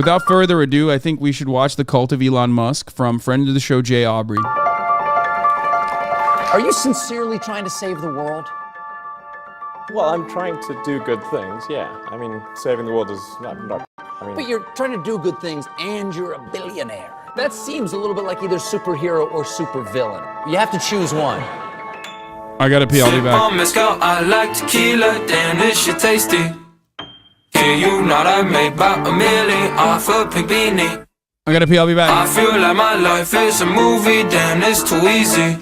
Without further ado, I think we should watch The Cult of Elon Musk from friend of the show, Jay Aubrey. Are you sincerely trying to save the world? Well, I'm trying to do good things, yeah. I mean, saving the world is not I mean... But you're trying to do good things and you're a billionaire. That seems a little bit like either superhero or supervillain. You have to choose one. I gotta pee, I'll be back. I like tequila, damn this shit tasty. Yeah, you know I made about $1 million off a pink beanie. I gotta pee, I'll be back. I feel like my life is a movie, damn it's too easy.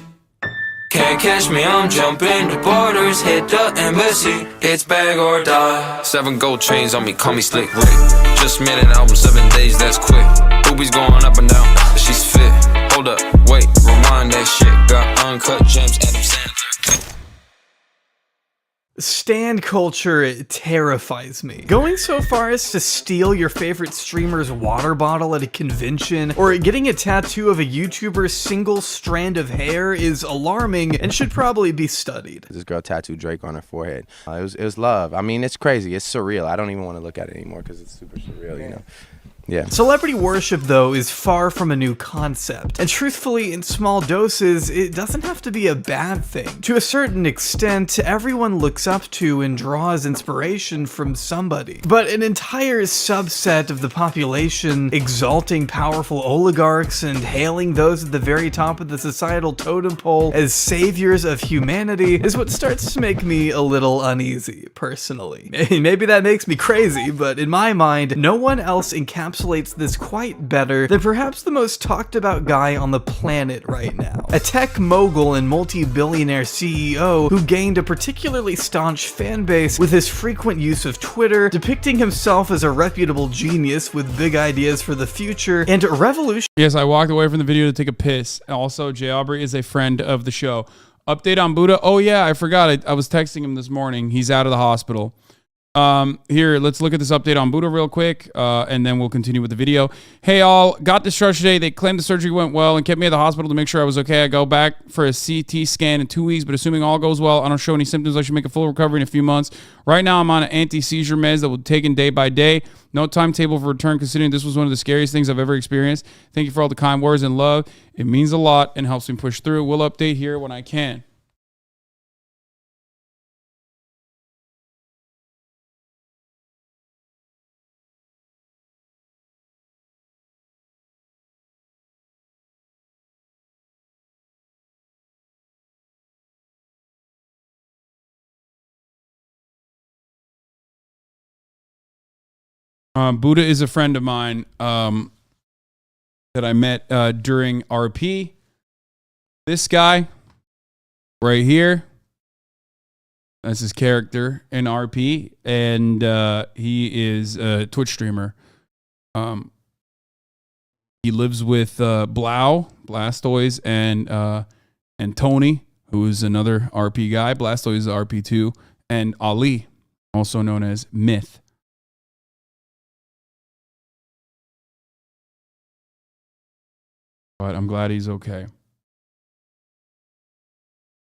Can't catch me, I'm jumping the borders, hit the embassy. It's bag or die. 7 gold chains on me, call me Slick Rick. Just made an album, 7 days, that's quick. Boobies going up and down, she's fit. Hold up, wait, rewind that shit. Got uncut gems, Adam Sandler. Stan culture terrifies me. Going so far as to steal your favorite streamer's water bottle at a convention, or getting a tattoo of a YouTuber's single strand of hair is alarming and should probably be studied. This girl tattooed Drake on her forehead. It was love. I mean, it's crazy. It's surreal. I don't even want to look at it anymore because it's super surreal, you know? Yeah. Celebrity worship, though, is far from a new concept. And truthfully, in small doses, it doesn't have to be a bad thing. To a certain extent, everyone looks up to and draws inspiration from somebody. But an entire subset of the population exalting powerful oligarchs and hailing those at the very top of the societal totem pole as saviors of humanity is what starts to make me a little uneasy, personally. Maybe that makes me crazy, but in my mind, no one else encapsulates this quite better than perhaps the most talked about guy on the planet right now. A tech mogul and multi-billionaire CEO who gained a particularly staunch fan base with his frequent use of Twitter, depicting himself as a reputable genius with big ideas for the future and revolution. Yes, I walked away from the video to take a piss. Also, Jay Aubrey is a friend of the show. Update on Buddha. Oh yeah, I forgot. I was texting him this morning. He's out of the hospital. Here, let's look at this update on Buddha real quick, and then we'll continue with the video. Hey all, got discharged today. They claimed the surgery went well and kept me at the hospital to make sure I was okay. I go back for a CT scan in 2 weeks, but assuming all goes well, I don't show any symptoms, I should make a full recovery in a few months. Right now, I'm on an anti-seizure meds that will be taken day by day. No timetable for return, considering this was one of the scariest things I've ever experienced. Thank you for all the kind words and love. It means a lot and helps me push through. We'll update here when I can. Buddha is a friend of mine that I met during RP. This guy right here, that's his character in RP, and he is a Twitch streamer. He lives with Blastoise, and Tony, who is another RP guy. Blastoise is RP2, and Ali, also known as Myth. But I'm glad he's okay.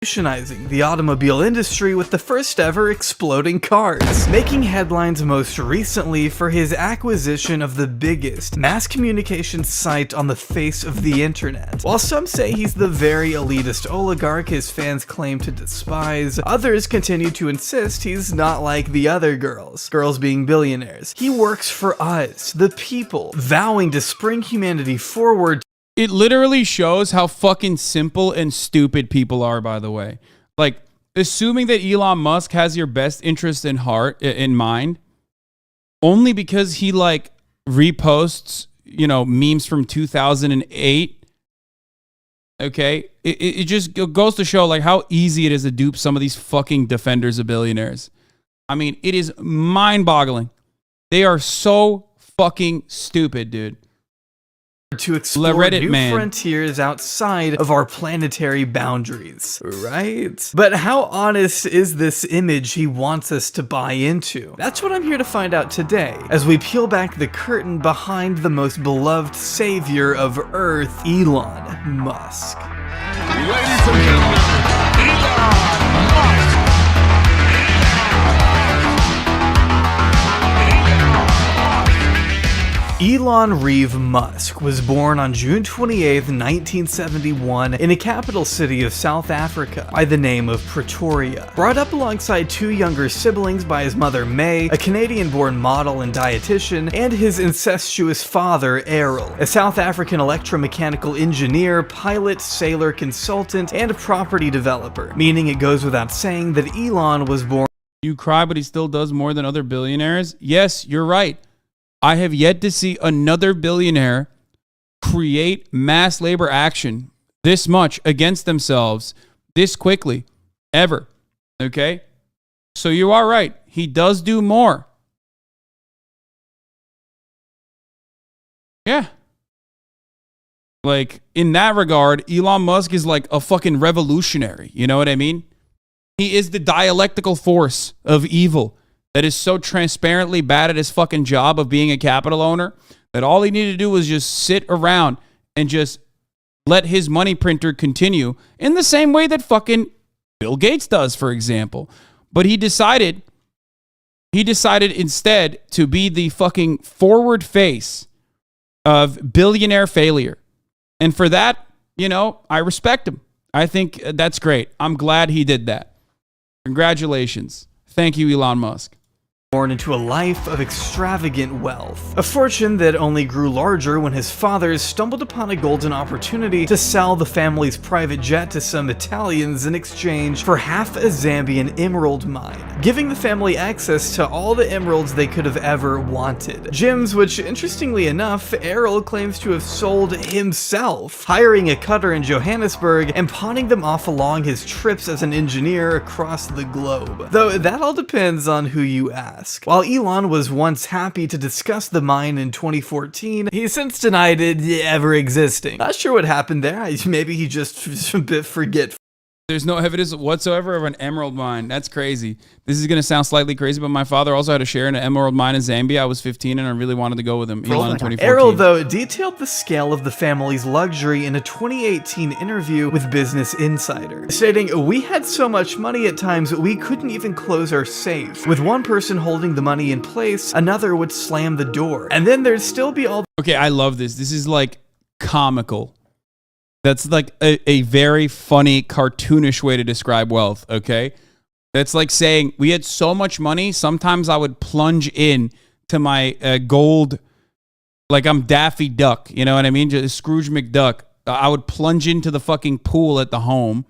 Revolutionizing the automobile industry with the first ever exploding cars, making headlines most recently for his acquisition of the biggest mass communication site on the face of the internet. While some say he's the very elitist oligarch his fans claim to despise, others continue to insist he's not like the other girls being billionaires. He works for us, the people, vowing to spring humanity forward. It literally shows how fucking simple and stupid people are, by the way. Like, assuming that Elon Musk has your best interest in mind, only because he, like, reposts, you know, memes from 2008. Okay? It just goes to show, like, how easy it is to dupe some of these fucking defenders of billionaires. I mean, it is mind-boggling. They are so fucking stupid, dude. To explore new frontiers outside of our planetary boundaries, right? But how honest is this image he wants us to buy into? That's what I'm here to find out today, as we peel back the curtain behind the most beloved savior of Earth, Elon Musk. Ladies and gentlemen, Elon Musk! Elon Reeve Musk was born on June 28, 1971 in the capital city of South Africa by the name of Pretoria. Brought up alongside two younger siblings by his mother May, a Canadian-born model and dietitian, and his incestuous father Errol, a South African electromechanical engineer, pilot, sailor, consultant, and property developer, meaning it goes without saying that Elon was born. You cry, but he still does more than other billionaires? Yes, you're right. I have yet to see another billionaire create mass labor action this much against themselves this quickly, ever. Okay? So you are right. He does do more. Yeah. Like, in that regard, Elon Musk is like a fucking revolutionary. You know what I mean? He is the dialectical force of evil that is so transparently bad at his fucking job of being a capital owner that all he needed to do was just sit around and just let his money printer continue in the same way that fucking Bill Gates does, for example. But he decided instead to be the fucking forward face of billionaire failure. And for that, you know, I respect him. I think that's great. I'm glad he did that. Congratulations. Thank you, Elon Musk. Born into a life of extravagant wealth, a fortune that only grew larger when his fathers stumbled upon a golden opportunity to sell the family's private jet to some Italians in exchange for half a Zambian emerald mine, giving the family access to all the emeralds they could have ever wanted. Gems which, interestingly enough, Errol claims to have sold himself, hiring a cutter in Johannesburg and pawning them off along his trips as an engineer across the globe. Though that all depends on who you ask. While Elon was once happy to discuss the mine in 2014, he's since denied it ever existing. Not sure what happened there. Maybe he just a bit forgetful. There's no evidence whatsoever of an emerald mine. That's crazy. This is going to sound slightly crazy, but my father also had a share in an emerald mine in Zambia. I was 15 and I really wanted to go with him. Elon in 2014. Errol, though, detailed the scale of the family's luxury in a 2018 interview with Business Insider, stating, "We had so much money at times we couldn't even close our safe. With one person holding the money in place, another would slam the door. And then there'd still be all..." Okay, I love this. This is like comical. That's like a very funny, cartoonish way to describe wealth, okay? That's like saying, we had so much money, sometimes I would plunge in to my gold, like I'm Daffy Duck, you know what I mean? Just Scrooge McDuck. I would plunge into the fucking pool at the home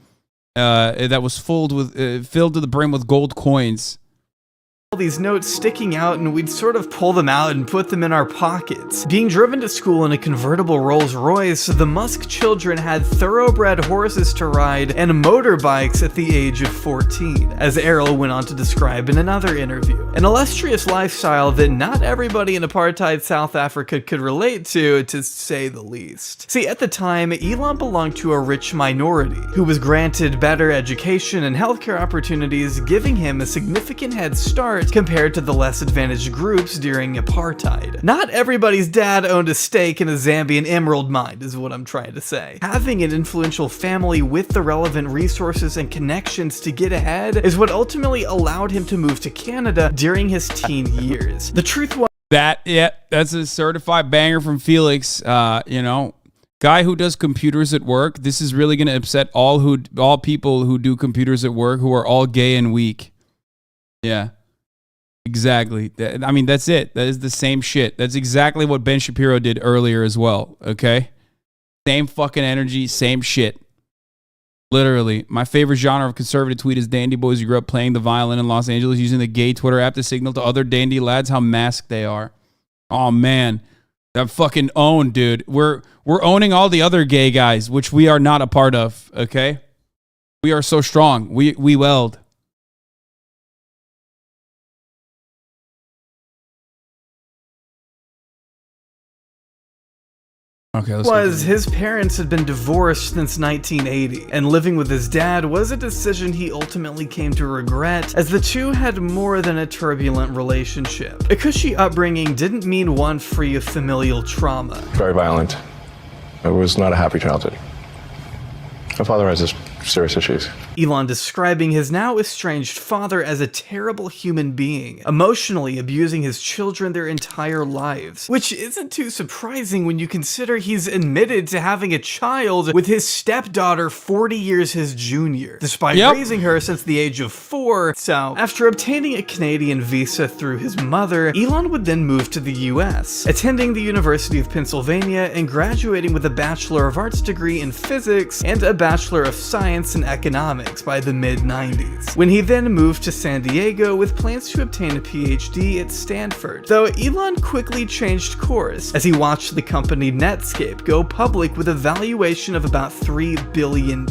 that was filled to the brim with gold coins. All these notes sticking out, and we'd sort of pull them out and put them in our pockets. Being driven to school in a convertible Rolls Royce, the Musk children had thoroughbred horses to ride and motorbikes at the age of 14, as Errol went on to describe in another interview. An illustrious lifestyle that not everybody in apartheid South Africa could relate to say the least. See, at the time, Elon belonged to a rich minority who was granted better education and healthcare opportunities, giving him a significant head start compared to the less advantaged groups during apartheid. Not everybody's dad owned a stake in a Zambian emerald mine, is what I'm trying to say. Having an influential family with the relevant resources and connections to get ahead is what ultimately allowed him to move to Canada during his teen years. The truth was that's a certified banger from Felix. You know, guy who does computers at work. This is really going to upset all people who do computers at work who are all gay and weak. Yeah. Exactly. I mean, that's it. That is the same shit. That's exactly what Ben Shapiro did earlier as well. Okay? Same fucking energy, same shit. Literally. My favorite genre of conservative tweet is dandy boys who grew up playing the violin in Los Angeles using the gay Twitter app to signal to other dandy lads how masked they are. Oh, man. That fucking owned, dude. We're owning all the other gay guys, which we are not a part of. Okay? We are so strong. We weld. Okay, his parents had been divorced since 1980, and living with his dad was a decision he ultimately came to regret, as the two had more than a turbulent relationship. A cushy upbringing didn't mean one free of familial trauma. Very violent. It was not a happy childhood. My father has this serious issues. Elon describing his now estranged father as a terrible human being, emotionally abusing his children their entire lives, which isn't too surprising when you consider he's admitted to having a child with his stepdaughter 40 years his junior, despite raising her since the age of 4. So, after obtaining a Canadian visa through his mother, Elon would then move to the US, attending the University of Pennsylvania and graduating with a Bachelor of Arts degree in physics and a Bachelor of Science in economics by the mid-90s, when he then moved to San Diego with plans to obtain a PhD at Stanford, though Elon quickly changed course as he watched the company Netscape go public with a valuation of about $3 billion.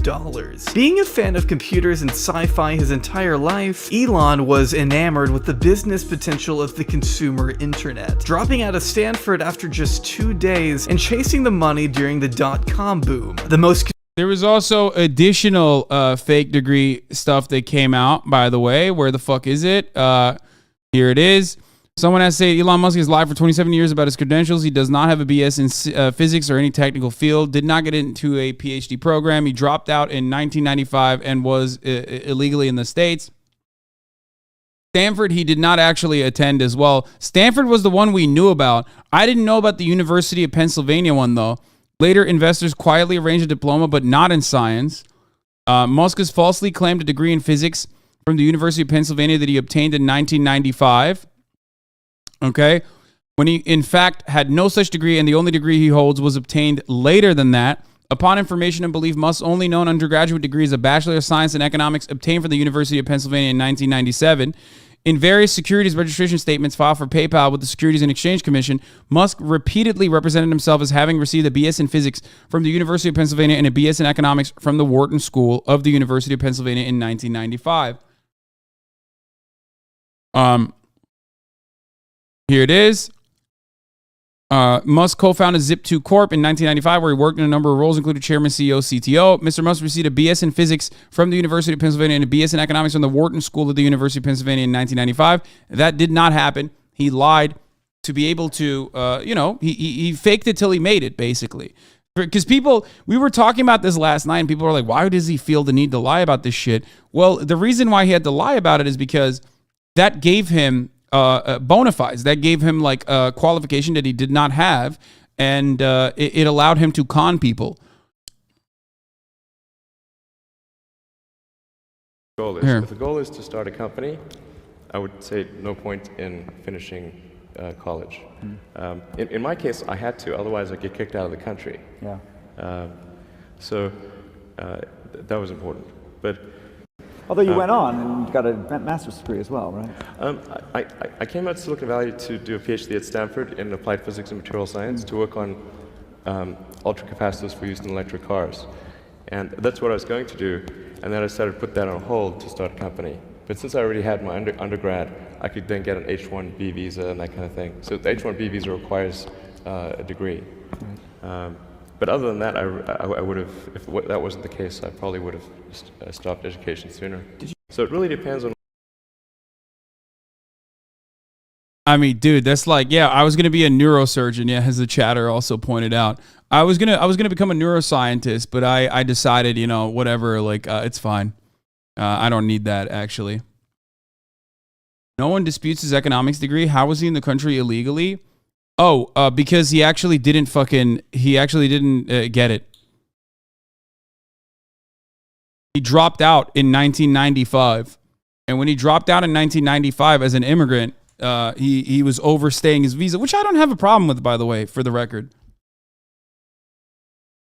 Being a fan of computers and sci-fi his entire life, Elon was enamored with the business potential of the consumer internet, dropping out of Stanford after just 2 days and chasing the money during the dot-com boom. There was also additional fake degree stuff that came out, by the way. Where the fuck is it? Here it is. Someone has said Elon Musk has lied for 27 years about his credentials. He does not have a BS in physics or any technical field, did not get into a PhD program. He dropped out in 1995 and was illegally in the States. Stanford, he did not actually attend as well. Stanford was the one we knew about. I didn't know about the University of Pennsylvania one, though. Later, investors quietly arranged a diploma, but not in science. Musk has falsely claimed a degree in physics from the University of Pennsylvania that he obtained in 1995. Okay? When he, in fact, had no such degree, and the only degree he holds was obtained later than that. Upon information and belief, Musk's only known undergraduate degree is a Bachelor of Science in Economics obtained from the University of Pennsylvania in 1997. In various securities registration statements filed for PayPal with the Securities and Exchange Commission, Musk repeatedly represented himself as having received a BS in physics from the University of Pennsylvania and a BS in economics from the Wharton School of the University of Pennsylvania in 1995. Here it is. Musk co-founded Zip2 Corp in 1995, where he worked in a number of roles, including chairman, CEO, CTO. Mr. Musk received a BS in physics from the University of Pennsylvania and a BS in economics from the Wharton School of the University of Pennsylvania in 1995. That did not happen. He lied to be able to, he faked it till he made it, basically. Because we were talking about this last night, and people were like, why does he feel the need to lie about this shit? Well, the reason why he had to lie about it is because that gave him bona fides. That gave him like a qualification that he did not have, and it allowed him to con people. If the goal is to start a company, I would say no point in finishing college. In my case, I had to, otherwise I'd get kicked out of the country. So that was important. But although you went on and got a master's degree as well, right? I came out to Silicon Valley to do a PhD at Stanford in applied physics and material science to work on ultracapacitors for use in electric cars. And that's what I was going to do, and then I decided to put that on hold to start a company. But since I already had my undergrad, I could then get an H-1B visa and that kind of thing. So the H-1B visa requires a degree. But other than that, I would have, if that wasn't the case, I probably would have stopped education sooner. So it really depends on. I mean, dude, that's like, yeah, I was gonna be a neurosurgeon, yeah, as the chatter also pointed out. I was gonna become a neuroscientist, but I decided, whatever, like it's fine. I don't need that, actually. No one disputes his economics degree. How was he in the country illegally? Oh, because he actually didn't get it. He dropped out in 1995. And when he dropped out in 1995 as an immigrant, he was overstaying his visa, which I don't have a problem with, by the way, for the record.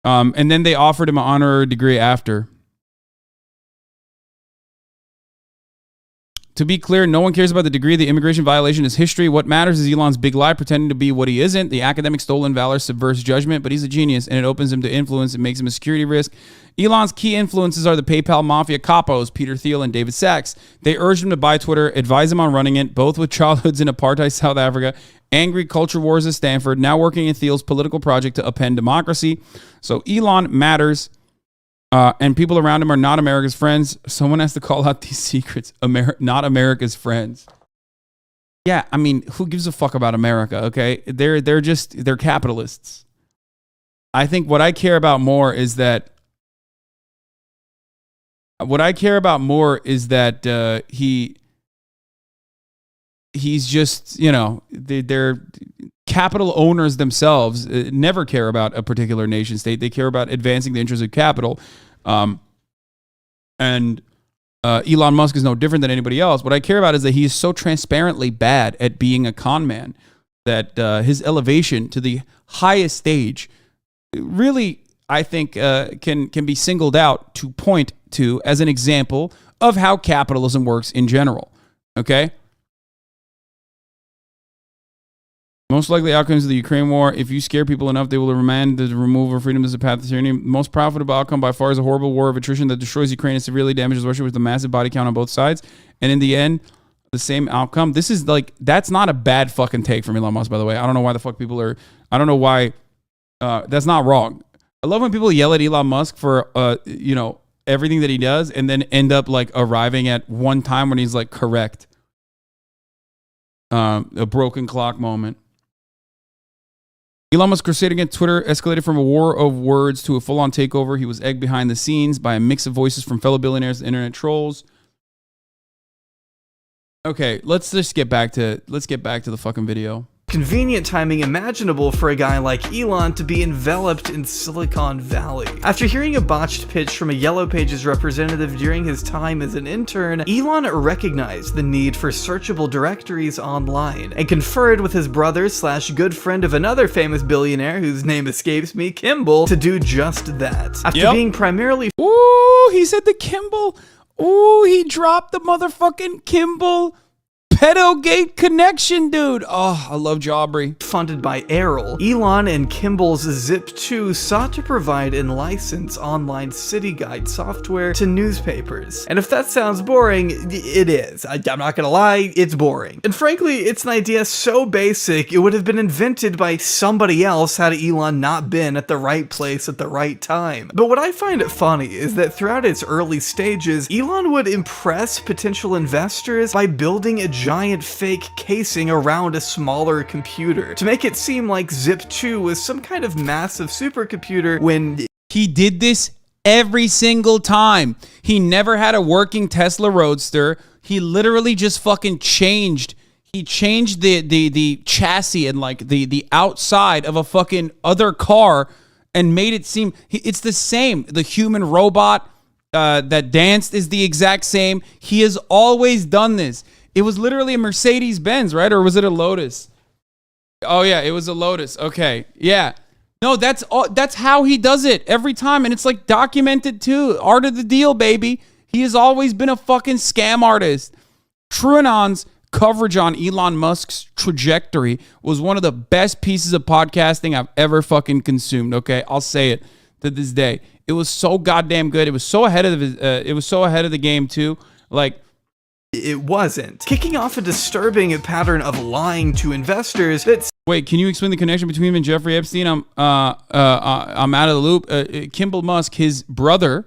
And then they offered him an honorary degree after. To be clear, no one cares about the degree. The immigration violation is history. What matters is Elon's big lie, pretending to be what he isn't. The academic stolen valor subverts judgment, but he's a genius, and it opens him to influence. It makes him a security risk. Elon's key influences are the PayPal mafia capos, Peter Thiel and David Sachs. They urged him to buy Twitter, advise him on running it, both with childhoods in apartheid South Africa, angry culture wars at Stanford, now working in Thiel's political project to upend democracy. So Elon matters. And people around him are not America's friends. Someone has to call out these secrets. Not America's friends. Yeah, I mean, who gives a fuck about America, okay? They're capitalists. I think what I care about more is that What I care about more is that he's just, you know, they're capital owners themselves, never care about a particular nation state. They care about advancing the interests of capital. And Elon Musk is no different than anybody else. What I care about is that he is so transparently bad at being a con man that his elevation to the highest stage really, I think, can be singled out to point to as an example of how capitalism works in general. Okay? Most likely outcomes of the Ukraine war, if you scare people enough, they will demand the removal of freedom as a path to tyranny. Most profitable outcome by far is a horrible war of attrition that destroys Ukraine and severely damages Russia with a massive body count on both sides. And in the end, the same outcome. This is like, that's not a bad fucking take from Elon Musk, by the way. I don't know why the fuck people are, I don't know why, that's not wrong. I love when people yell at Elon Musk for, you know, everything that he does and then end up like arriving at one time when he's like correct. A broken clock moment. Elon Musk's crusade against Twitter escalated from a war of words to a full-on takeover. He was egged behind the scenes by a mix of voices from fellow billionaires and internet trolls. Okay, let's get back to the fucking video. Convenient timing imaginable for a guy like Elon to be enveloped in Silicon Valley. After hearing a botched pitch from a Yellow Pages representative during his time as an intern, Elon recognized the need for searchable directories online and conferred with his brother / good friend of another famous billionaire whose name escapes me, Kimball, to do just that. After being primarily— Ooh, he said the Kimball. Ooh, he dropped the motherfucking Kimball pedogate connection, dude. Oh, I love Jaubrey. Funded by Errol, Elon and Kimball's Zip2 sought to provide and license online city guide software to newspapers. And if that sounds boring, it is. I'm not gonna lie, it's boring. And frankly, it's an idea so basic, it would have been invented by somebody else had Elon not been at the right place at the right time. But what I find funny is that throughout its early stages, Elon would impress potential investors by building a giant fake casing around a smaller computer to make it seem like Zip2 was some kind of massive supercomputer when he did this every single time. He never had a working Tesla Roadster. He literally just fucking changed. He changed the chassis and like the outside of a fucking other car and made it seem it's the same. The human robot that danced is the exact same. He has always done this. It was literally a Mercedes-Benz, right? Or was it a Lotus? Oh, yeah, it was a Lotus. Okay, yeah. No, that's how he does it every time. And it's like documented too. Art of the deal, baby. He has always been a fucking scam artist. TrueAnon's coverage on Elon Musk's trajectory was one of the best pieces of podcasting I've ever fucking consumed, okay? I'll say it to this day. It was so goddamn good. It was so ahead of the game too. Like, it wasn't. Kicking off a disturbing pattern of lying to investors that's— Wait, can you explain the connection between him and Jeffrey Epstein? I'm out of the loop. Kimball Musk, his brother,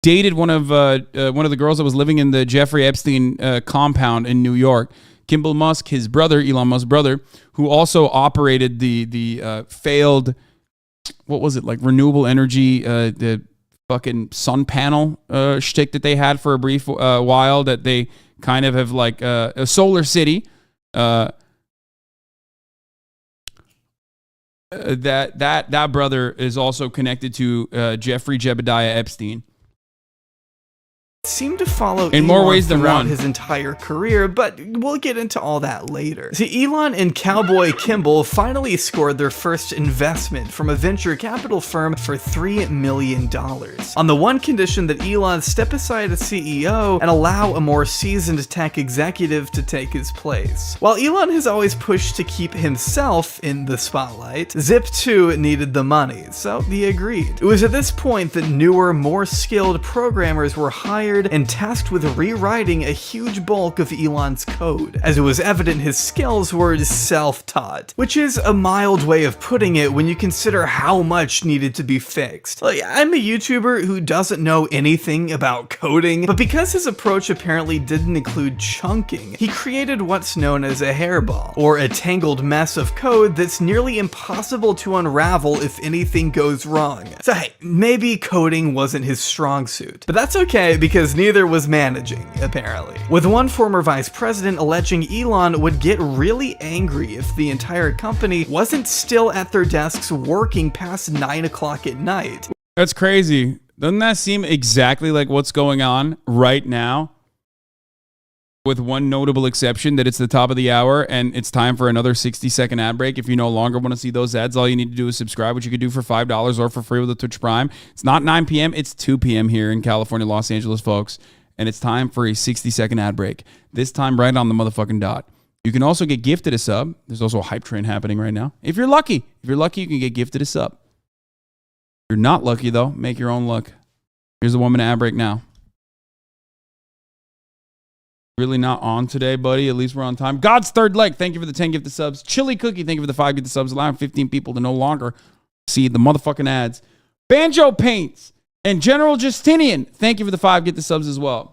dated one of the girls that was living in the Jeffrey Epstein compound in New York. Kimball Musk, his brother, Elon Musk's brother, who also operated the failed, what was it, like renewable energy, the fucking sun panel shtick that they had for a brief while, that they kind of have like a solar city. That brother is also connected to Jeffrey Jebediah Epstein. Seemed to follow in more ways than one his entire career, but we'll get into all that later. See, Elon and Cowboy Kimball finally scored their first investment from a venture capital firm for $3 million, on the one condition that Elon step aside as CEO and allow a more seasoned tech executive to take his place. While Elon has always pushed to keep himself in the spotlight, Zip2 needed the money, so he agreed. It was at this point that newer, more skilled programmers were hired hired and tasked with rewriting a huge bulk of Elon's code, as it was evident his skills were self-taught, which is a mild way of putting it when you consider how much needed to be fixed. Like, I'm a YouTuber who doesn't know anything about coding, but because his approach apparently didn't include chunking, he created what's known as a hairball, or a tangled mess of code that's nearly impossible to unravel if anything goes wrong. So hey, maybe coding wasn't his strong suit, but that's okay because neither was managing, apparently. With one former vice president alleging Elon would get really angry if the entire company wasn't still at their desks working past 9 o'clock at night. That's crazy. Doesn't that seem exactly like what's going on right now? With one notable exception, that it's the top of the hour and it's time for another 60-second ad break. If you no longer want to see those ads, all you need to do is subscribe, which you could do for $5 or for free with a Twitch Prime. It's not 9 p.m., it's 2 p.m. here in California, Los Angeles, folks. And it's time for a 60-second ad break. This time right on the motherfucking dot. You can also get gifted a sub. There's also a hype train happening right now. If you're lucky, you can get gifted a sub. If you're not lucky, though, make your own luck. Here's the 1 minute ad break now. Really not on today, buddy. At least we're on time. God's third leg. Thank you for the 10 gifted subs. Chili Cookie, thank you for the 5 gifted subs. Allowing 15 people to no longer see the motherfucking ads. Banjo Paints and General Justinian, thank you for the 5 gifted subs as well.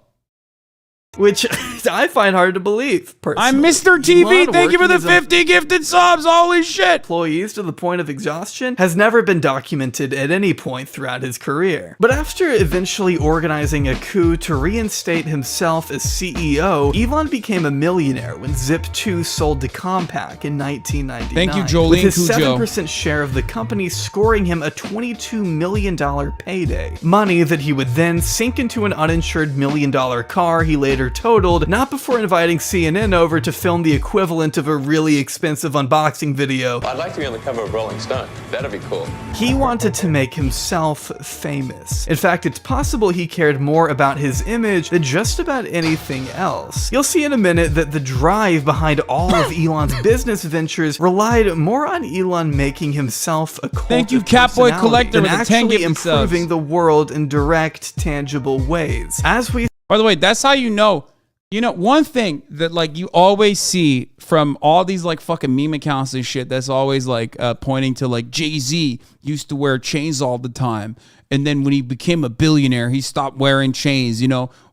Which I find hard to believe, personally. I'm Mr. TV. Thank you for the 50 gifted subs. Holy shit. Employees to the point of exhaustion has never been documented at any point throughout his career. But after eventually organizing a coup to reinstate himself as CEO, Elon became a millionaire when Zip2 sold to Compaq in 1999. Thank you, Jolene with his Cujo. 7% share of the company scoring him a $22 million payday. Money that he would then sink into an uninsured $1 million car he later totaled, not before inviting CNN over to film the equivalent of a really expensive unboxing video. I'd like to be on the cover of Rolling Stone. That'd be cool. He wanted to make himself famous. In fact, it's possible he cared more about his image than just about anything else. You'll see in a minute that the drive behind all of Elon's business ventures relied more on Elon making himself a cult Thank you, of Catboy personality Collector, than with the 10 actually gifted subs. improving the world in direct, tangible ways. As we By the way, that's how you know, one thing that like you always see from all these like fucking meme accounts and shit that's always like pointing to like Jay-Z used to wear chains all the time. And then when he became a billionaire, he stopped wearing chains,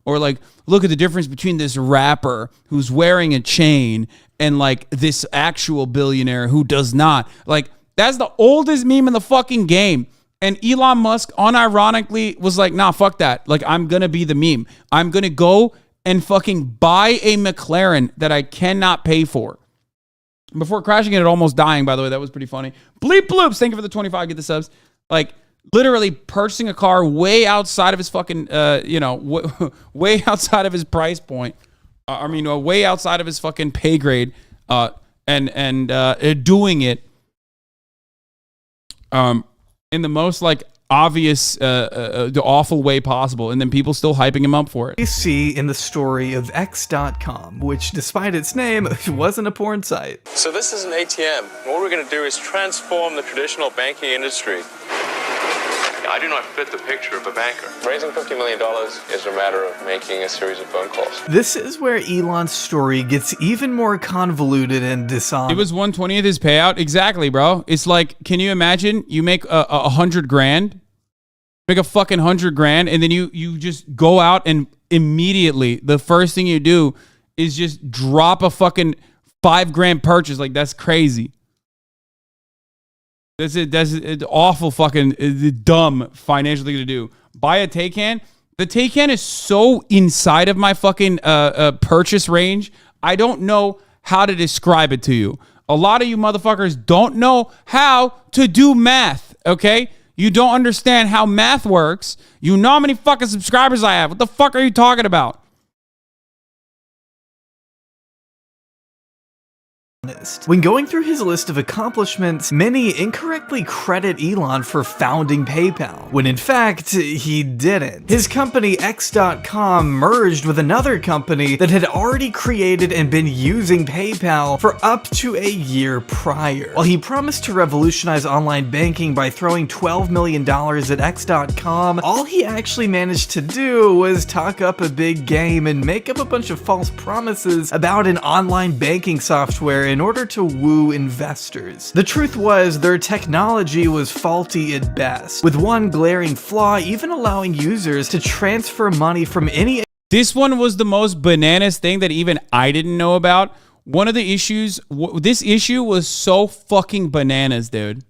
or like, look at the difference between this rapper who's wearing a chain and like this actual billionaire who does not. Like, that's the oldest meme in the fucking game. And Elon Musk unironically was like, nah, fuck that. Like, I'm going to be the meme. I'm going to go and fucking buy a McLaren that I cannot pay for. Before crashing it and almost dying, by the way, that was pretty funny. Bleep Bloops, thank you for the 25, get the subs. Like, literally purchasing a car way outside of his fucking, way outside of his price point. Way outside of his fucking pay grade. And doing it in the most like obvious, the awful way possible, and then people still hyping him up for it. We see in the story of X.com, which despite its name, wasn't a porn site. So this is an ATM. What we're going to do is transform the traditional banking industry. I do not fit the picture of a banker. Raising $50 million is a matter of making a series of phone calls. This is where Elon's story gets even more convoluted and dishonest. It was 1/20th his payout. Exactly, bro. It's like, can you imagine you make $100,000, make a fucking $100,000, and then you just go out and immediately the first thing you do is just drop a fucking $5,000 purchase. Like, that's crazy. That's an awful fucking dumb financial thing to do. Buy a Taycan. The Taycan is so inside of my fucking purchase range. I don't know how to describe it to you. A lot of you motherfuckers don't know how to do math, okay? You don't understand how math works. You know how many fucking subscribers I have. What the fuck are you talking about? When going through his list of accomplishments, many incorrectly credit Elon for founding PayPal, when in fact, he didn't. His company X.com merged with another company that had already created and been using PayPal for up to a year prior. While he promised to revolutionize online banking by throwing $12 million at X.com, all he actually managed to do was talk up a big game and make up a bunch of false promises about an online banking software in order to woo investors. The truth was, their technology was faulty at best, with one glaring flaw even allowing users to transfer money from any... This one was the most bananas thing that even I didn't know about. One of the issues, this issue was so fucking bananas, dude.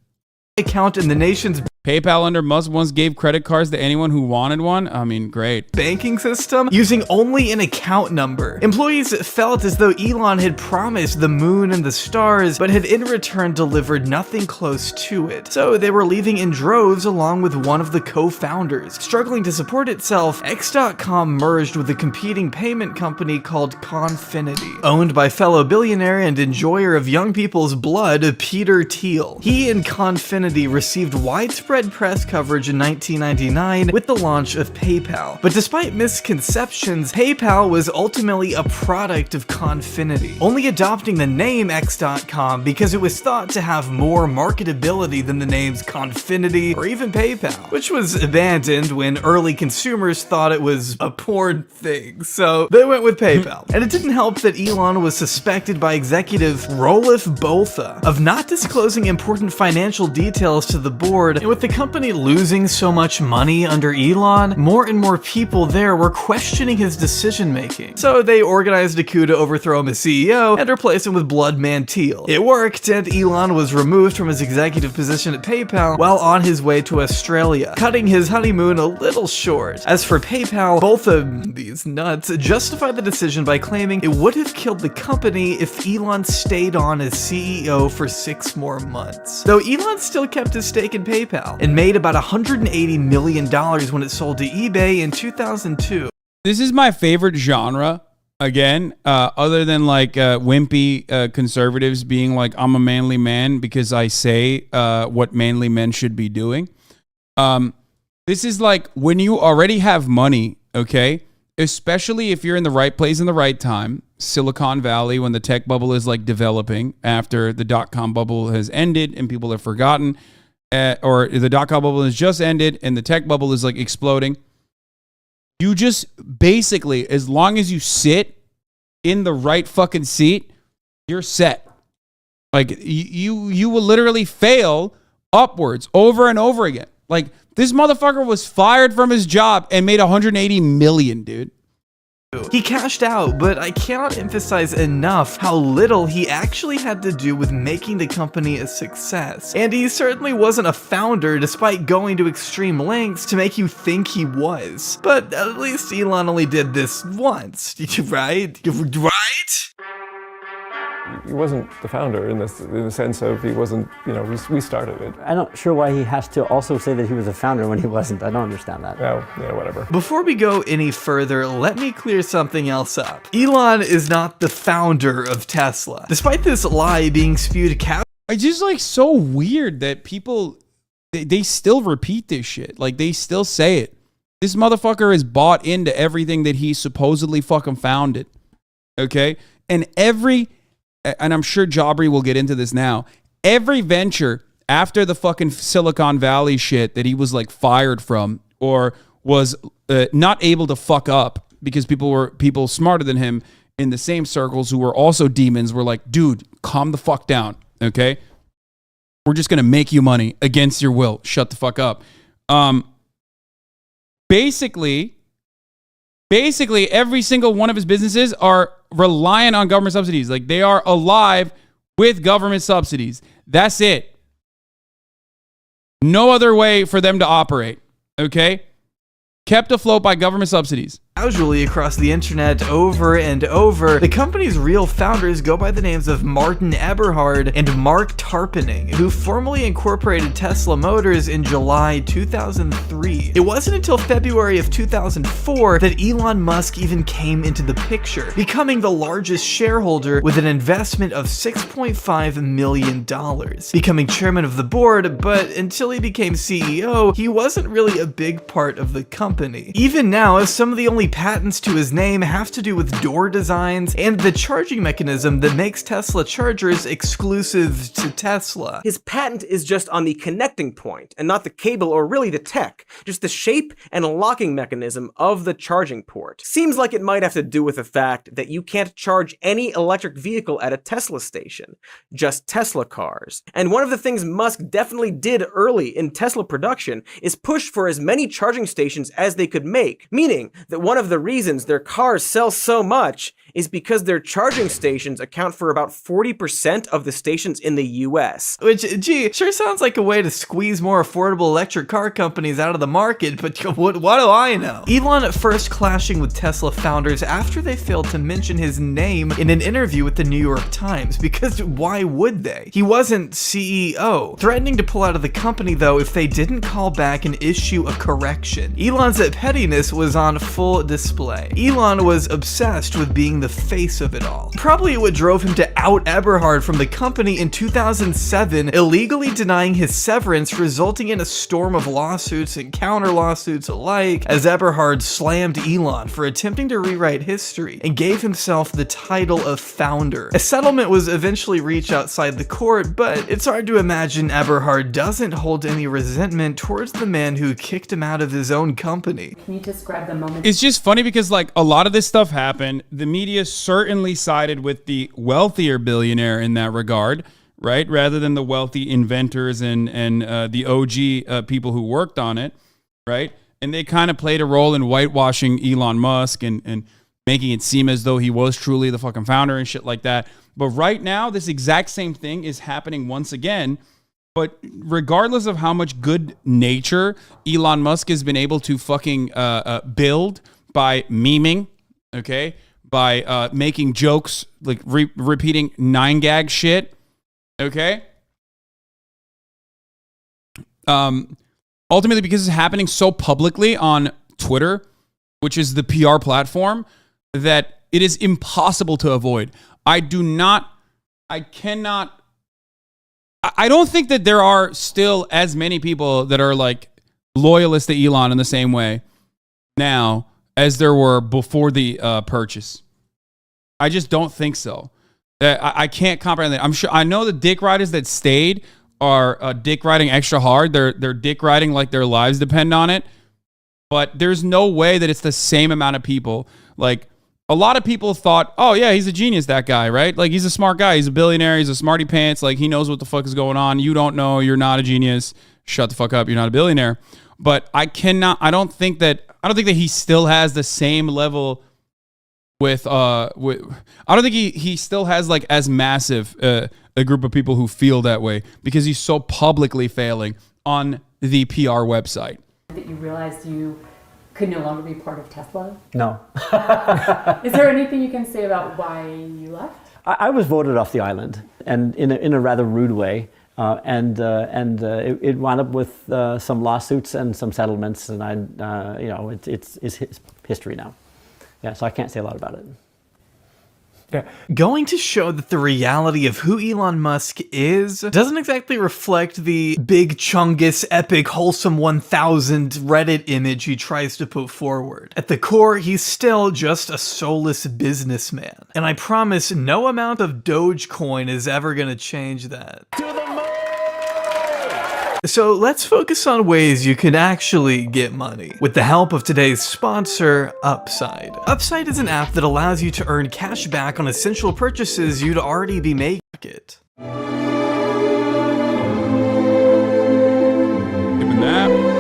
...account in the nation's... PayPal under Musk once gave credit cards to anyone who wanted one. I mean, great. ...banking system using only an account number. Employees felt as though Elon had promised the moon and the stars, but had in return delivered nothing close to it. So they were leaving in droves along with one of the co-founders. Struggling to support itself, X.com merged with a competing payment company called Confinity, owned by fellow billionaire and enjoyer of young people's blood, Peter Thiel. He and Confinity received widespread press coverage in 1999 with the launch of PayPal. But despite misconceptions, PayPal was ultimately a product of Confinity, only adopting the name X.com because it was thought to have more marketability than the names Confinity or even PayPal, which was abandoned when early consumers thought it was a porn thing, so they went with PayPal. And it didn't help that Elon was suspected by executive Roelof Botha of not disclosing important financial details to the board, and with the company losing so much money under Elon, more and more people there were questioning his decision-making. So they organized a coup to overthrow him as CEO and replace him with Bloodman Thiel. It worked, and Elon was removed from his executive position at PayPal while on his way to Australia, cutting his honeymoon a little short. As for PayPal, both of these nuts justified the decision by claiming it would have killed the company if Elon stayed on as CEO for 6 more months. Though Elon still kept his stake in PayPal and made about $180 million when it sold to eBay in 2002. This is my favorite genre, again, other than like wimpy conservatives being like, I'm a manly man because I say what manly men should be doing. This is like when you already have money, okay? Especially if you're in the right place in the right time. Silicon Valley, when the tech bubble is like developing after the dot-com bubble has ended and people have forgotten. Or the dot-com bubble has just ended and the tech bubble is like exploding. You just basically, as long as you sit in the right fucking seat, you're set. Like you will literally fail upwards over and over again. Like this motherfucker was fired from his job and made $180 million, dude. He cashed out, but I cannot emphasize enough how little he actually had to do with making the company a success. And he certainly wasn't a founder despite going to extreme lengths to make you think he was. But at least Elon only did this once, right? Right? He wasn't the founder in the sense of he wasn't, we started it. I'm not sure why he has to also say that he was a founder when he wasn't. I don't understand that. Oh, yeah, whatever. Before we go any further, let me clear something else up. Elon is not the founder of Tesla. Despite this lie being spewed it's just like so weird that people, they still repeat this shit. Like they still say it. This motherfucker is bought into everything that he supposedly fucking founded. Okay? And I'm sure Jabri will get into this now. Every venture after the fucking Silicon Valley shit that he was like fired from or was not able to fuck up because people smarter than him in the same circles who were also demons were like, dude, calm the fuck down, okay? We're just going to make you money against your will. Shut the fuck up. Basically, every single one of his businesses are reliant on government subsidies. Like they are alive with government subsidies. That's it. No other way for them to operate. Okay? Kept afloat by government subsidies. casually across the internet over and over, the company's real founders go by the names of Martin Eberhard and Mark Tarpenning, who formally incorporated Tesla Motors in July 2003. It wasn't until February of 2004 that Elon Musk even came into the picture, becoming the largest shareholder with an investment of $6.5 million, becoming chairman of the board, but until he became CEO, he wasn't really a big part of the company. Even now, some of the only patents to his name have to do with door designs and the charging mechanism that makes Tesla chargers exclusive to Tesla. His patent is just on the connecting point, and not the cable or really the tech, just the shape and locking mechanism of the charging port. Seems like it might have to do with the fact that you can't charge any electric vehicle at a Tesla station, just Tesla cars. And one of the things Musk definitely did early in Tesla production is push for as many charging stations as they could make, meaning that one of the reasons their cars sell so much is because their charging stations account for about 40% of the stations in the US. Which, gee, sure sounds like a way to squeeze more affordable electric car companies out of the market, but what do I know? Elon at first clashing with Tesla founders after they failed to mention his name in an interview with the New York Times, because why would they? He wasn't CEO. Threatening to pull out of the company, though, if they didn't call back and issue a correction. Elon's pettiness was on full display. Elon was obsessed with being the face of it all. Probably what drove him to out Eberhard from the company in 2007, illegally denying his severance, resulting in a storm of lawsuits and counter lawsuits alike, as Eberhard slammed Elon for attempting to rewrite history and gave himself the title of founder. A settlement was eventually reached outside the court, but it's hard to imagine Eberhard doesn't hold any resentment towards the man who kicked him out of his own company. Can you describe the moment? It's just funny because like a lot of this stuff happened. The media certainly sided with the wealthier billionaire in that regard, right? Rather than the wealthy inventors and the OG people who worked on it, right? And they kind of played a role in whitewashing Elon Musk and making it seem as though he was truly the fucking founder and shit like that. But right now, this exact same thing is happening once again. But regardless of how much good nature Elon Musk has been able to fucking build by memeing, okay, by making jokes, like repeating 9gag shit, okay? Ultimately, because it's happening so publicly on Twitter, which is the PR platform, that it is impossible to avoid. I don't think that there are still as many people that are like loyalists to Elon in the same way now as there were before the purchase. I just don't think so. I can't comprehend that. I know the dick riders that stayed are dick riding extra hard. They're dick riding like their lives depend on it. But there's no way that it's the same amount of people. Like, a lot of people thought, oh yeah, he's a genius, that guy, right? Like, he's a smart guy. He's a billionaire. He's a smarty pants. Like, he knows what the fuck is going on. You don't know. You're not a genius. Shut the fuck up. You're not a billionaire. But I don't think that he still has the same level with I don't think he still has like as massive a group of people who feel that way because he's so publicly failing on the PR website. That you realized you could no longer be part of Tesla? No. Is there anything you can say about why you left? I was voted off the island, and in a rather rude way. It wound up with some lawsuits and some settlements, and it's history now. Yeah, so I can't say a lot about it. Yeah. Going to show that the reality of who Elon Musk is doesn't exactly reflect the big chungus epic wholesome 1000 Reddit image he tries to put forward. At the core, he's still just a soulless businessman. And I promise no amount of Dogecoin is ever gonna change that. So let's focus on ways you can actually get money with the help of today's sponsor, Upside. Upside is an app that allows you to earn cash back on essential purchases you'd already be making. Given that.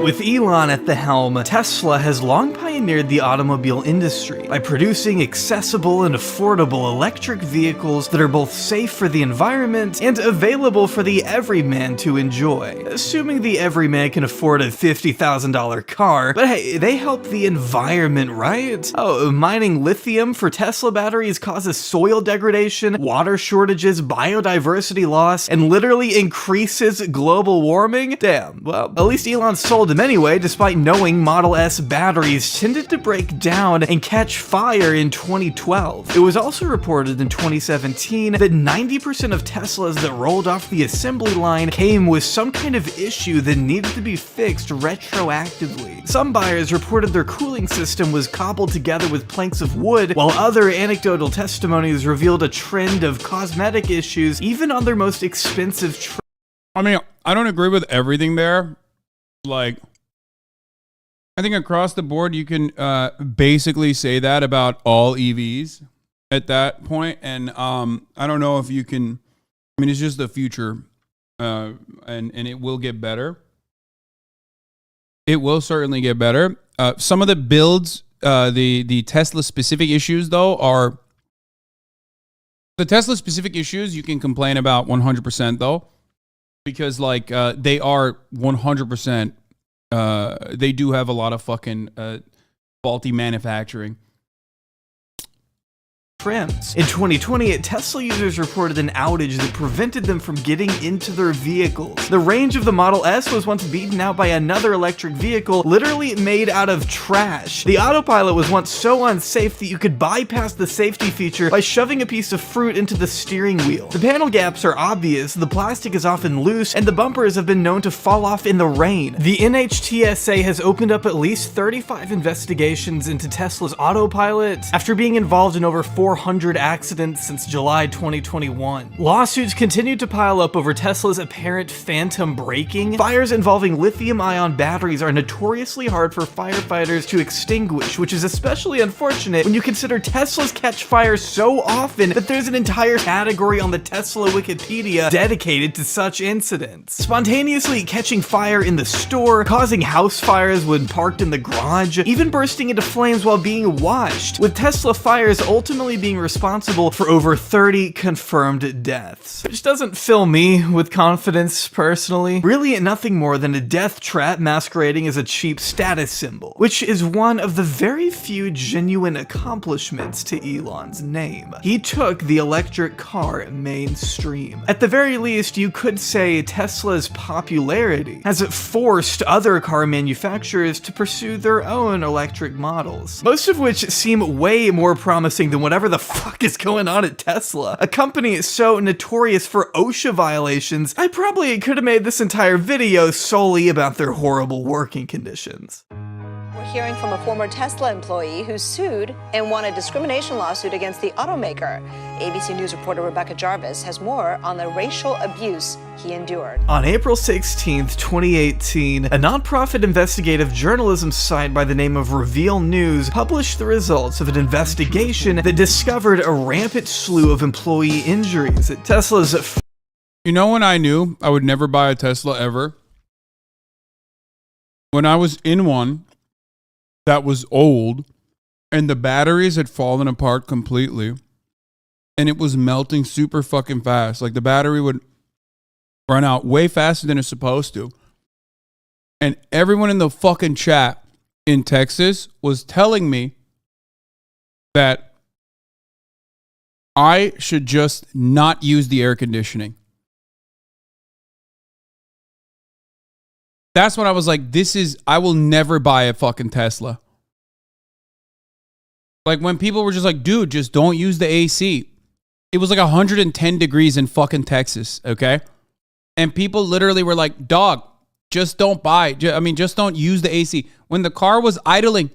With Elon at the helm, Tesla has long pioneered pioneered the automobile industry by producing accessible and affordable electric vehicles that are both safe for the environment and available for the everyman to enjoy. Assuming the everyman can afford a $50,000 car, but hey, they help the environment, right? Oh, mining lithium for Tesla batteries causes soil degradation, water shortages, biodiversity loss, and literally increases global warming? Damn, well, at least Elon sold them anyway, despite knowing Model S batteries tended to break down and catch fire in 2012. It was also reported in 2017 that 90% of Teslas that rolled off the assembly line came with some kind of issue that needed to be fixed retroactively. Some buyers reported their cooling system was cobbled together with planks of wood, while other anecdotal testimonies revealed a trend of cosmetic issues even on their most expensive I mean, I don't agree with everything there. Like, I think across the board, you can basically say that about all EVs at that point. And I don't know if you can, I mean, it's just the future and it will get better. It will certainly get better. Some of the builds, the Tesla specific issues though are, the Tesla specific issues you can complain about 100% though. Because like they are 100%, they do have a lot of fucking faulty manufacturing. Trims. In 2020, Tesla users reported an outage that prevented them from getting into their vehicles. The range of the Model S was once beaten out by another electric vehicle literally made out of trash. The autopilot was once so unsafe that you could bypass the safety feature by shoving a piece of fruit into the steering wheel. The panel gaps are obvious, the plastic is often loose, and the bumpers have been known to fall off in the rain. The NHTSA has opened up at least 35 investigations into Tesla's autopilot after being involved in over 400 accidents since July 2021. Lawsuits continue to pile up over Tesla's apparent phantom braking. Fires involving lithium-ion batteries are notoriously hard for firefighters to extinguish, which is especially unfortunate when you consider Teslas catch fire so often that there's an entire category on the Tesla Wikipedia dedicated to such incidents. Spontaneously catching fire in the store, causing house fires when parked in the garage, even bursting into flames while being washed, with Tesla fires ultimately being responsible for over 30 confirmed deaths. Which doesn't fill me with confidence, personally. Really nothing more than a death trap masquerading as a cheap status symbol, which is one of the very few genuine accomplishments to Elon's name. He took the electric car mainstream. At the very least, you could say Tesla's popularity has forced other car manufacturers to pursue their own electric models, most of which seem way more promising than whatever the fuck is going on at Tesla. A company so notorious for OSHA violations, I probably could have made this entire video solely about their horrible working conditions. We're hearing from a former Tesla employee who sued and won a discrimination lawsuit against the automaker. ABC News reporter Rebecca Jarvis has more on the racial abuse he endured. On April 16th, 2018, a nonprofit investigative journalism site by the name of Reveal News published the results of an investigation that discovered a rampant slew of employee injuries at Tesla's. You know when I knew I would never buy a Tesla ever? When I was in one that was old and the batteries had fallen apart completely and it was melting super fucking fast. Like the battery would run out way faster than it's supposed to. And everyone in the fucking chat in Texas was telling me that I should just not use the air conditioning. That's when I was like, I will never buy a fucking Tesla. Like when people were just like, dude, just don't use the AC. It was like 110 degrees in fucking Texas, okay? And people literally were like, dog, just don't buy. Just don't use the AC. When the car was idling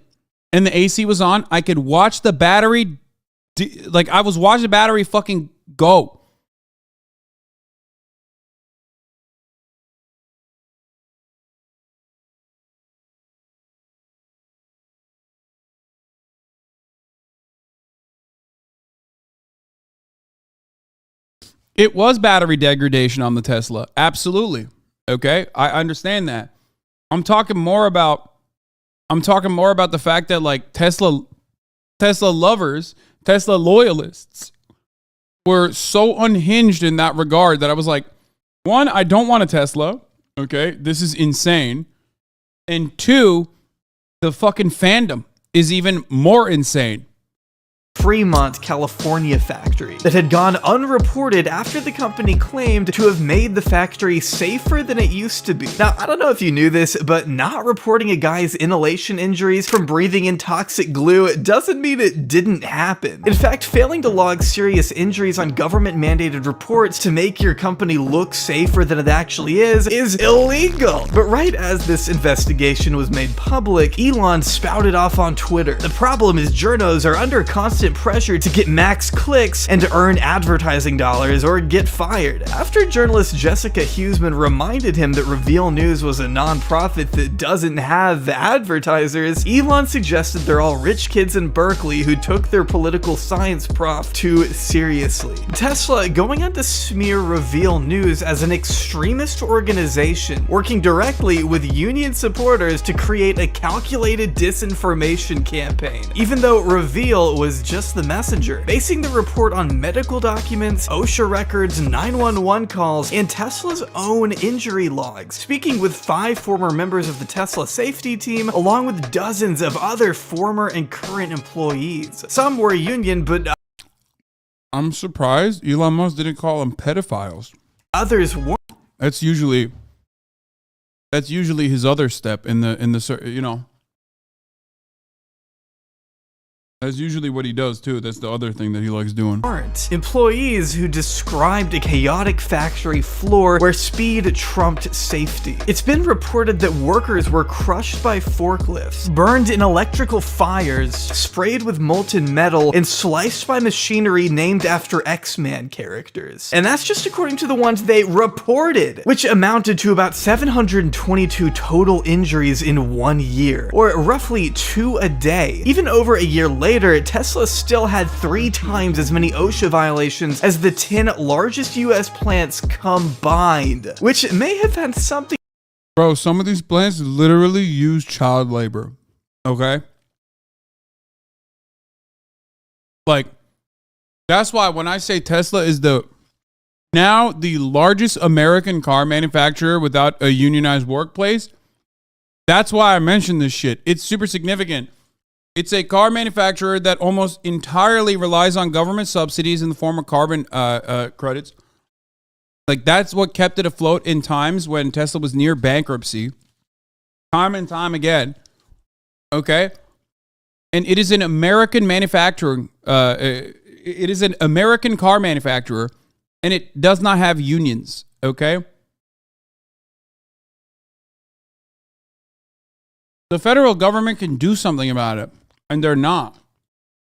and the AC was on, I could watch the battery, I was watching the battery fucking go. It was battery degradation on the Tesla. Absolutely. Okay. I understand that. I'm talking more about I'm talking more about the fact that like Tesla lovers, Tesla loyalists were so unhinged in that regard that I was like, one, I don't want a Tesla. Okay, this is insane. And two, the fucking fandom is even more insane. Fremont, California factory that had gone unreported after the company claimed to have made the factory safer than it used to be. Now, I don't know if you knew this, but not reporting a guy's inhalation injuries from breathing in toxic glue doesn't mean it didn't happen. In fact, failing to log serious injuries on government-mandated reports to make your company look safer than it actually is illegal. But right as this investigation was made public, Elon spouted off on Twitter. The problem is journos are under constant pressure to get max clicks and to earn advertising dollars or get fired. After journalist Jessica Huseman reminded him that Reveal News was a non-profit that doesn't have advertisers, Elon suggested they're all rich kids in Berkeley who took their political science prof too seriously. Tesla going on to smear Reveal News as an extremist organization working directly with union supporters to create a calculated disinformation campaign, even though Reveal was just the messenger, basing the report on medical documents, OSHA records, 911 calls, and Tesla's own injury logs, speaking with 5 former members of the Tesla safety team, along with dozens of other former and current employees. Some were union, but I'm surprised Elon Musk didn't call them pedophiles. Others weren't. That's usually his other step in the you know. That's usually what he does too. That's the other thing that he likes doing. Employees who described a chaotic factory floor where speed trumped safety. It's been reported that workers were crushed by forklifts, burned in electrical fires, sprayed with molten metal, and sliced by machinery named after X-Men characters. And that's just according to the ones they reported, which amounted to about 722 total injuries in 1 year, or roughly 2 a day. Even over a year later, Tesla still had 3 times as many OSHA violations as the 10 largest US plants combined, which may have had something. Bro, some of these plants literally use child labor. Okay? Like, that's why when I say Tesla is now the largest American car manufacturer without a unionized workplace, that's why I mentioned this shit. It's super significant. It's a car manufacturer that almost entirely relies on government subsidies in the form of carbon credits. Like, that's what kept it afloat in times when Tesla was near bankruptcy. Time and time again. Okay? And it is an American manufacturing, it is an American car manufacturer, and it does not have unions. Okay? The federal government can do something about it. And they're not.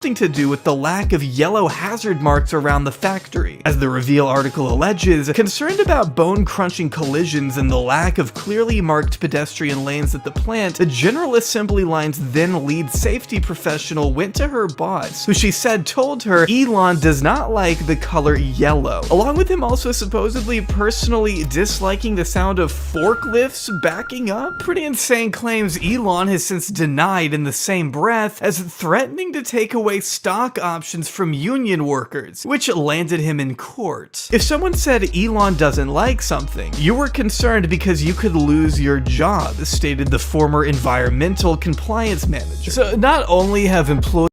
To do with the lack of yellow hazard marks around the factory. As the Reveal article alleges, concerned about bone-crunching collisions and the lack of clearly marked pedestrian lanes at the plant, the General Assembly Line's then lead safety professional went to her boss, who she said told her Elon does not like the color yellow, along with him also supposedly personally disliking the sound of forklifts backing up. Pretty insane claims Elon has since denied in the same breath as threatening to take away stock options from union workers, which landed him in court. If someone said Elon doesn't like something, you were concerned because you could lose your job, stated the former environmental compliance manager. So not only have employees...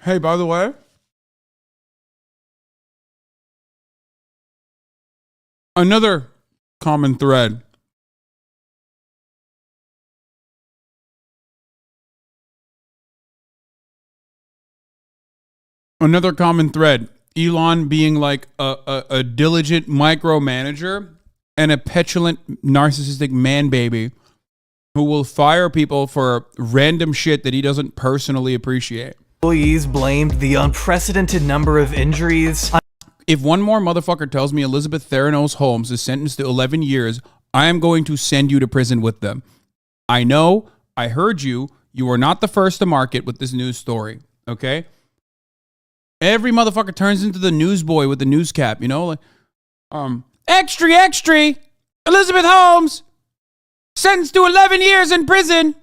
Hey, by the way, another common thread. Another common thread, Elon being like a diligent micromanager and a petulant narcissistic man baby who will fire people for random shit that he doesn't personally appreciate. Employees blamed the unprecedented number of injuries. If one more motherfucker tells me Elizabeth Theranos Holmes is sentenced to 11 years, I am going to send you to prison with them. I know, I heard you. You are not the first to market with this news story, okay? Every motherfucker turns into the newsboy with the news cap, you know? Like, extra, Elizabeth Holmes Sentenced to 11 years in prison.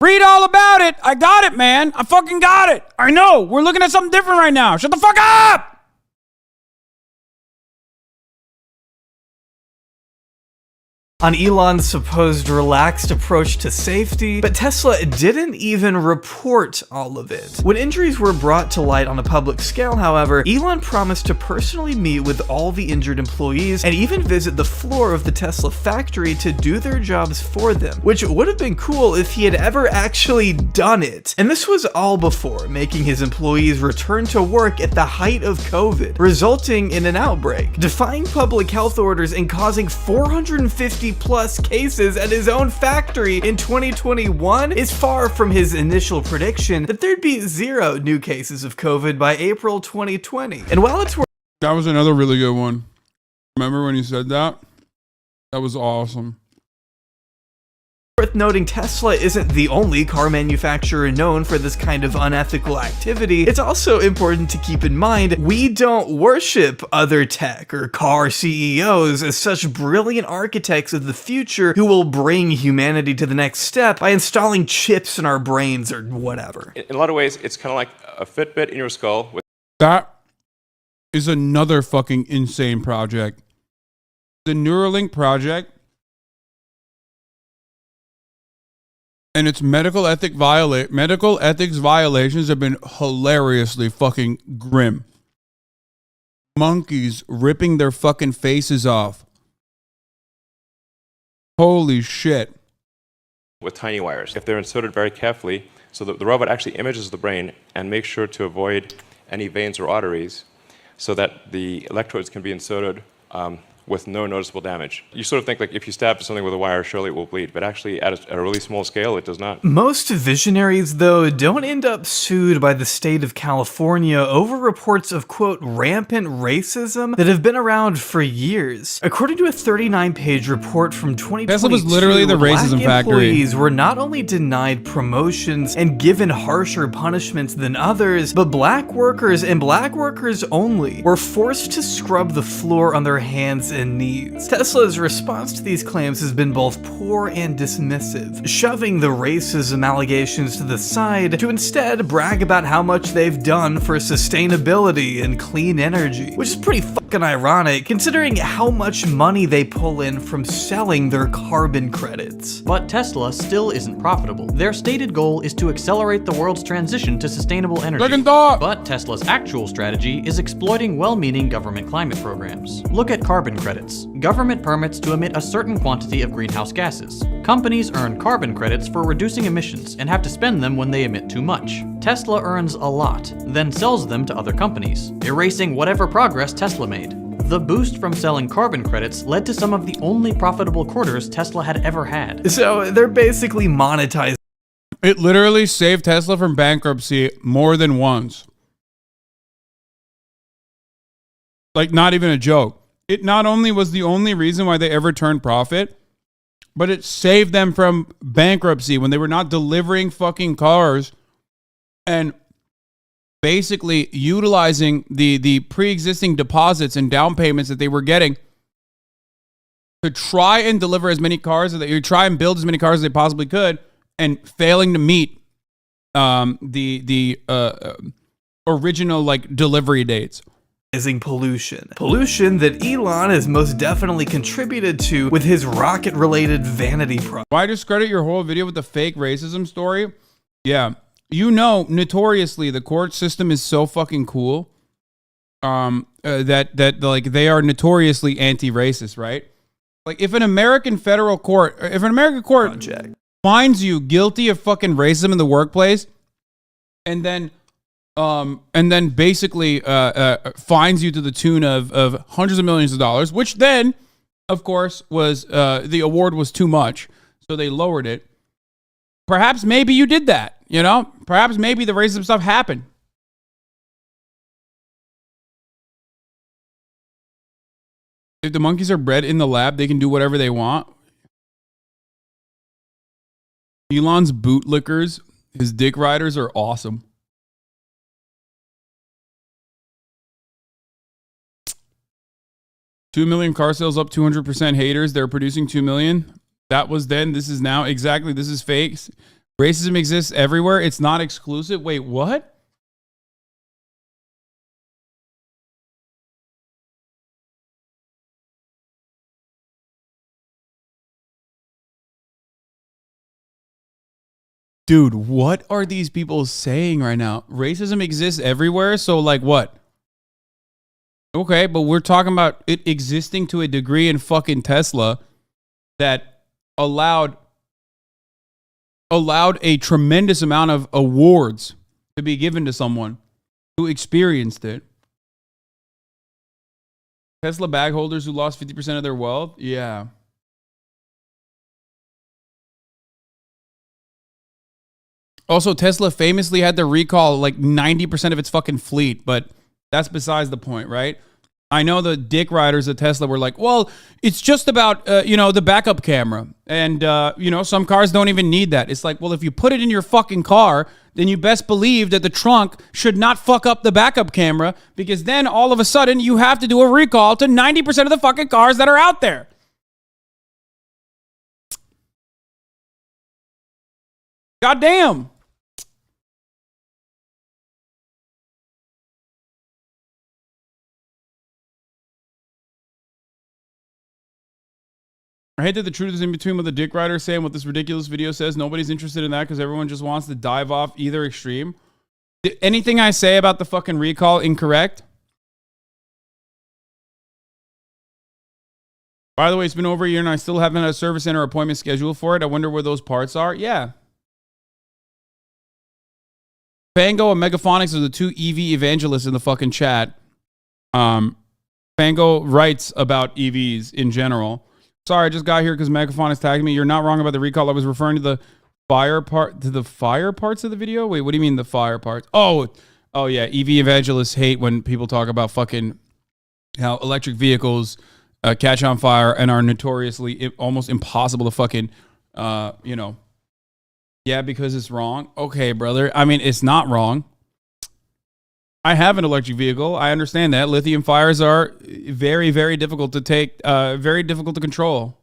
Read all about it. I got it, man. I fucking got it. I know. We're looking at something different right now. Shut the fuck up. On Elon's supposed relaxed approach to safety, but Tesla didn't even report all of it. When injuries were brought to light on a public scale, however, Elon promised to personally meet with all the injured employees and even visit the floor of the Tesla factory to do their jobs for them, which would have been cool if he had ever actually done it. And this was all before making his employees return to work at the height of COVID, resulting in an outbreak, defying public health orders and causing 450 plus cases at his own factory in 2021 is far from his initial prediction that there'd be 0 new cases of COVID by April 2020. And while it's that was another really good one. Remember when you said that? That was awesome. worth noting, Tesla isn't the only car manufacturer known for this kind of unethical activity. It's also important to keep in mind, we don't worship other tech or car CEOs as such brilliant architects of the future who will bring humanity to the next step by installing chips in our brains or whatever. In a lot of ways, it's kind of like a Fitbit in your skull. That is another fucking insane project. The Neuralink project and its medical ethics violations have been hilariously fucking grim. Monkeys ripping their fucking faces off. Holy shit. With tiny wires. If they're inserted very carefully, so that the robot actually images the brain and makes sure to avoid any veins or arteries so that the electrodes can be inserted with no noticeable damage. You sort of think like if you stab something with a wire, surely it will bleed, but actually at a really small scale, it does not. Most visionaries, though, don't end up sued by the state of California over reports of, quote, rampant racism that have been around for years. According to a 39-page report from 2022, Tesla was literally the racism factory. Employees were not only denied promotions and given harsher punishments than others, but black workers and black workers only were forced to scrub the floor on their hands and knees. Tesla's response to these claims has been both poor and dismissive, shoving the racism allegations to the side to instead brag about how much they've done for sustainability and clean energy, which is pretty fucking ironic considering how much money they pull in from selling their carbon credits. But Tesla still isn't profitable. Their stated goal is to accelerate the world's transition to sustainable energy. Second thought. But Tesla's actual strategy is exploiting well-meaning government climate programs. Look at carbon credits. Government permits to emit a certain quantity of greenhouse gases. Companies earn carbon credits for reducing emissions and have to spend them when they emit too much. Tesla earns a lot, then sells them to other companies, erasing whatever progress Tesla made. The boost from selling carbon credits led to some of the only profitable quarters Tesla had ever had. So they're basically monetizing. It literally saved Tesla from bankruptcy more than once. Like, not even a joke. It not only was the only reason why they ever turned profit, but it saved them from bankruptcy when they were not delivering fucking cars and basically utilizing the pre-existing deposits and down payments that they were getting to try and deliver as many cars as they try and build as many cars as they possibly could, and failing to meet the original like delivery dates. Pollution that Elon has most definitely contributed to with his rocket-related vanity project. Why discredit your whole video with the fake racism story? Yeah, you know, notoriously the court system is so fucking cool. That like they are notoriously anti-racist, right? Like if an American federal court, if an American court finds you guilty of fucking racism in the workplace, and then basically fines you to the tune of hundreds of millions of dollars, which then, of course, was the award was too much, so they lowered it. Perhaps maybe you did that, you know? Perhaps maybe the racism stuff happened. If the monkeys are bred in the lab, they can do whatever they want. Elon's bootlickers, his dick riders are awesome. 2 million car sales up 200%. Haters, they're producing 2 million. That was then. This is now. Exactly. This is fake. Racism exists everywhere. It's not exclusive. Wait, what? Dude, what are these people saying right now? Racism exists everywhere. So like what? Okay, but we're talking about it existing to a degree in fucking Tesla that allowed a tremendous amount of awards to be given to someone who experienced it. Tesla bag holders who lost 50% of their wealth? Yeah. Also, Tesla famously had to recall like 90% of its fucking fleet, but that's besides the point, right? I know the dick riders at Tesla were like, well, it's just about, the backup camera. And, some cars don't even need that. It's like, well, if you put it in your fucking car, then you best believe that the trunk should not fuck up the backup camera, because then all of a sudden you have to do a recall to 90% of the fucking cars that are out there. Goddamn. I hate that the truth is in between what the dick rider is saying, what this ridiculous video says. Nobody's interested in that because everyone just wants to dive off either extreme. Anything I say about the fucking recall incorrect? By the way, it's been over a year and I still haven't had a service center appointment scheduled for it. I wonder where those parts are. Yeah. Fango and Megaphonics are the two EV evangelists in the fucking chat. Fango writes about EVs in general. Sorry, I just got here because Megaphonics tagged me. You're not wrong about the recall. I was referring to the fire parts of the video. Wait, what do you mean the fire parts? Oh yeah. EV evangelists hate when people talk about fucking how electric vehicles catch on fire and are notoriously almost impossible to fucking, yeah, because it's wrong. Okay, brother. I mean, it's not wrong. I have an electric vehicle. I understand that. Lithium fires are very, very difficult to take, very difficult to control.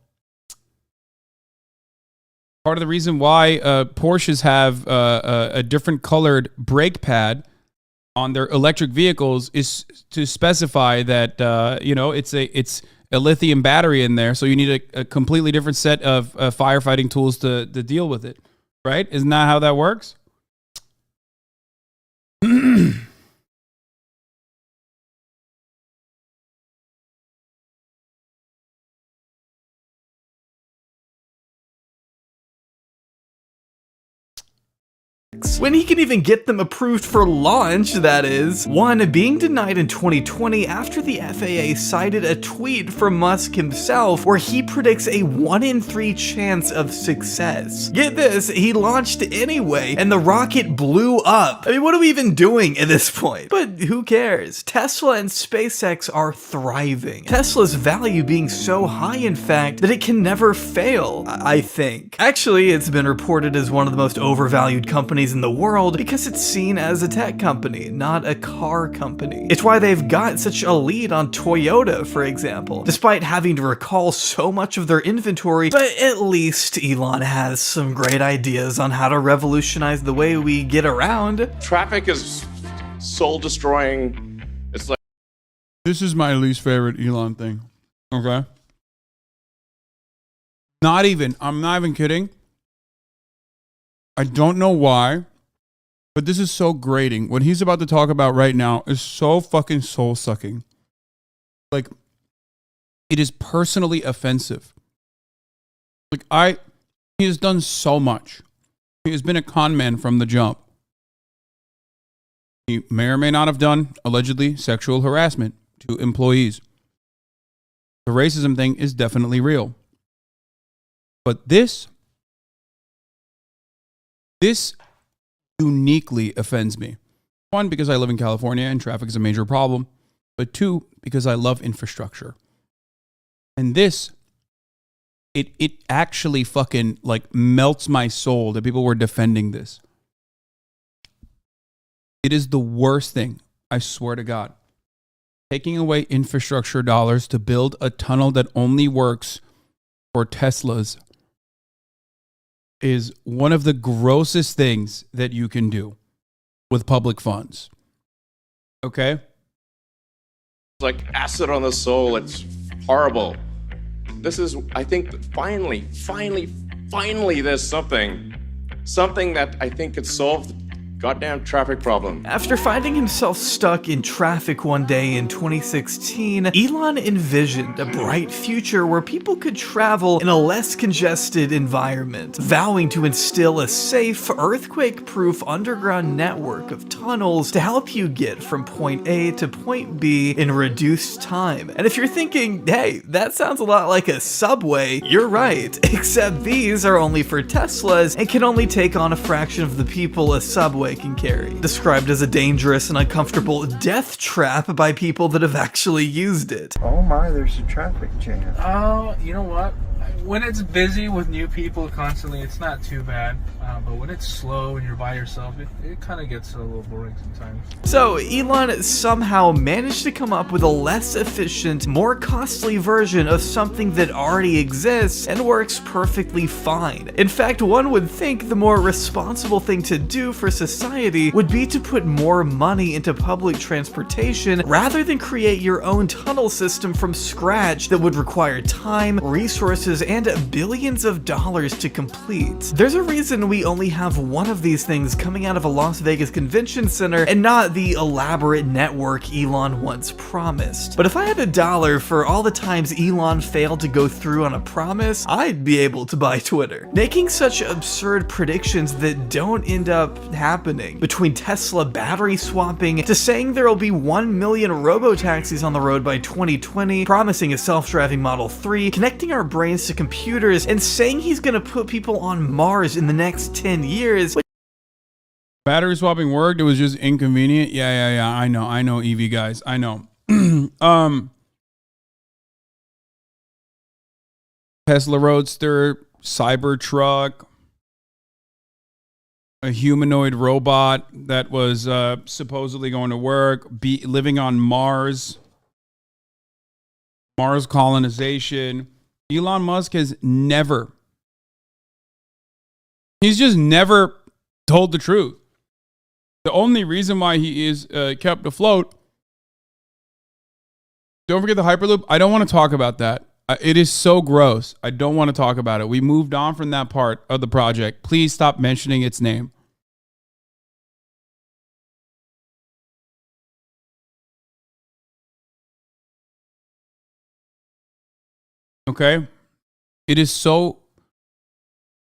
Part of the reason why Porsches have a different colored brake pad on their electric vehicles is to specify that, it's a lithium battery in there. So you need a completely different set of firefighting tools to deal with it. Right? Isn't that how that works? When he can even get them approved for launch, that is. One, being denied in 2020 after the FAA cited a tweet from Musk himself where he predicts a 1 in 3 chance of success. Get this, he launched anyway, and the rocket blew up. I mean, what are we even doing at this point? But who cares? Tesla and SpaceX are thriving. Tesla's value being so high, in fact, that it can never fail, I think. Actually, it's been reported as one of the most overvalued companies in the world because it's seen as a tech company, not a car company. It's why they've got such a lead on Toyota, for example, despite having to recall so much of their inventory. But at least Elon has some great ideas on how to revolutionize the way we get around. Traffic is soul destroying. It's like, this is my least favorite Elon thing. Okay. I'm not even kidding. I don't know why, but this is so grating. What he's about to talk about right now is so fucking soul-sucking. Like, it is personally offensive. Like, he has done so much. He has been a con man from the jump. He may or may not have done, allegedly, sexual harassment to employees. The racism thing is definitely real. But this uniquely offends me. One, because I live in California and traffic is a major problem. But two, because I love infrastructure. And this, it actually fucking like melts my soul that people were defending this. It is the worst thing, I swear to God. Taking away infrastructure dollars to build a tunnel that only works for Teslas is one of the grossest things that you can do with public funds. Okay? It's like acid on the soul. It's horrible. This is, I think, finally, there's something that I think could solve the goddamn traffic problem. After finding himself stuck in traffic one day in 2016, Elon envisioned a bright future where people could travel in a less congested environment, vowing to instill a safe, earthquake-proof underground network of tunnels to help you get from point A to point B in reduced time. And if you're thinking, hey, that sounds a lot like a subway, you're right, except these are only for Teslas and can only take on a fraction of the people a subway can carry. Described as a dangerous and uncomfortable death trap by people that have actually used it. Oh my, there's a traffic jam. Oh, you know what? When it's busy with new people constantly, it's not too bad. But when it's slow and you're by yourself, it kind of gets a little boring sometimes. So Elon somehow managed to come up with a less efficient, more costly version of something that already exists and works perfectly fine. In fact, one would think the more responsible thing to do for society would be to put more money into public transportation rather than create your own tunnel system from scratch that would require time, resources, and billions of dollars to complete. There's a reason we only have one of these things coming out of a Las Vegas convention center and not the elaborate network Elon once promised. But if I had $1 for all the times Elon failed to go through on a promise, I'd be able to buy Twitter. Making such absurd predictions that don't end up happening, between Tesla battery swapping to saying there will be 1 million robo-taxis on the road by 2020, promising a self-driving Model 3, connecting our brains to computers, and saying he's gonna put people on Mars in the next 10 years. Battery swapping worked. It was just inconvenient. Yeah. I know EV guys. I know. Tesla Roadster, Cybertruck, a humanoid robot that was supposedly going to work, living on Mars, Mars colonization. Elon Musk has never, he's just never told the truth. The only reason why he is kept afloat, don't forget the Hyperloop. I don't want to talk about that. It is so gross. I don't want to talk about it. We moved on from that part of the project. Please stop mentioning its name. Okay? It is so,